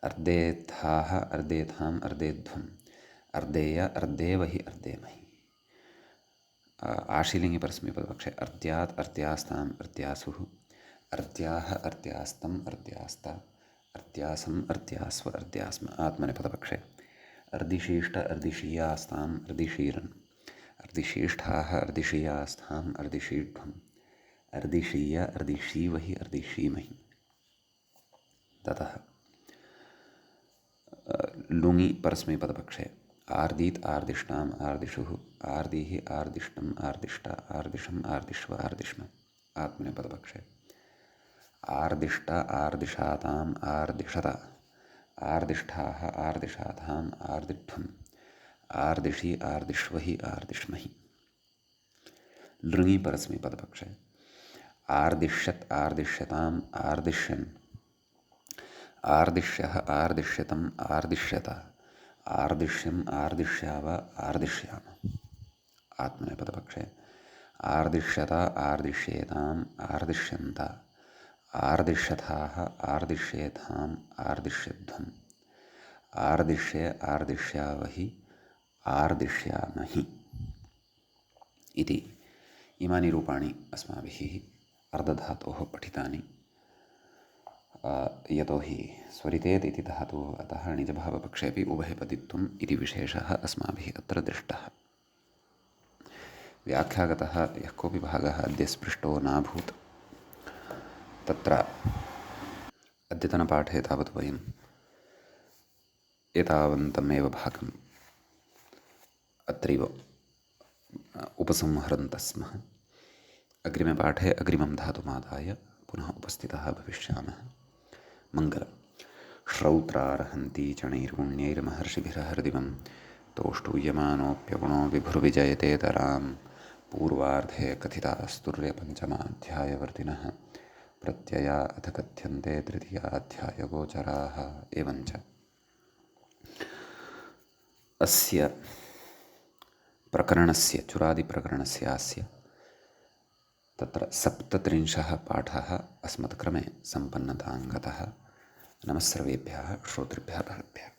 अर्देथाः अर्देथाम् अर्देध्वम् अर्देय अर्देवहि अर्देमहि। आशीलिङि परस्मैपदपक्षे अर्द्यात् अर्द्यास्ताम् अर्द्यासुः अर्द्याः अर्द्यास्तम् अर्द्यास्त अर्द्यासम् अर्द्यास्व अर्द्यास्म। आत्मनेपदपक्षे अर्दिशीष्ट अर्दिशीयास्ताम् अर्दिशीरन् अर्दिशीष्ठाः अर्दिशीयास्थाम् अर्दिशीढ्वम् अर्दिशीय अर्दिशीवहि अर्दिशीमहि। ततः लुङि परस्मैपदपक्षे आर्दीत् आर्दिष्टाम् आर्दिषुः आर्दीः आर्दिष्टम् आर्दिष्ट आर्दिशम् आर्दिष्व आर्दिष्म। आत्मनेपदपक्षे आर्दिष्ट आर्दिशाताम् आर्दिशत आर्दिष्ठाः आर्दिशाताम् आर्दिध्वम् आर्दिशि आर्दिष्वहि आर्दिष्महि। लृङि परस्मैपदपक्षे आर्दिश्यत् आर्दिश्यताम् आर्दिश्यन् आर्दिश्यः आर्दिश्यतम् आर्दिश्यत आर्दिश्यम् आर्दिश्याव आर्दिश्याम। आत्मनेपदपक्षे आर्दिश्यत आर्दिश्येताम् आर्दिश्यन्त आर्दिश्यथाः आर्दिश्येथाम् आर्दिश्यध्वम् आर्दिश्ये आर्दिश्यावहि आर्दिश्यामहि। इति इमानि रूपाणि अस्माभिः अर्धधातोः पठितानि। यतो हि स्वरितेत् इति धातुः अतः निजभावपक्षेऽपि उभयपदित्वम् इति विशेषः अस्माभिः अत्र दृष्टः। व्याख्यागतः यः कोऽपि भागः अद्य स्पृष्टो नाभूत् तत्र अद्यतनपाठे तावत् वयम् एतावन्तमेव भागम् अत्रैव उपसंहरन्तः स्मः। अग्रिमे पाठे अग्रिमं धातुमादाय पुनः उपस्थितः भविष्यामः। मङ्गलम्। श्रौत्रार्हन्ति च नैर्गुण्यैर्महर्षिभिरहर्दिवं तोष्टूयमानोऽप्यगुणो विभुर्विजयते तरां पूर्वार्धे कथितास्तुर्यपञ्चमाध्यायवर्तिनः प्रत्यया अथ कथ्यन्ते तृतीयाध्यायगोचराः एवञ्च अस्य प्रकरणस्य चुरादिप्रकरणस्य अस्य तत्र 37 पाठः अस्मत्क्रमे सम्पन्नतां गतः। नमः सर्वेभ्यः श्रोतृभ्यः भवद्भ्यः।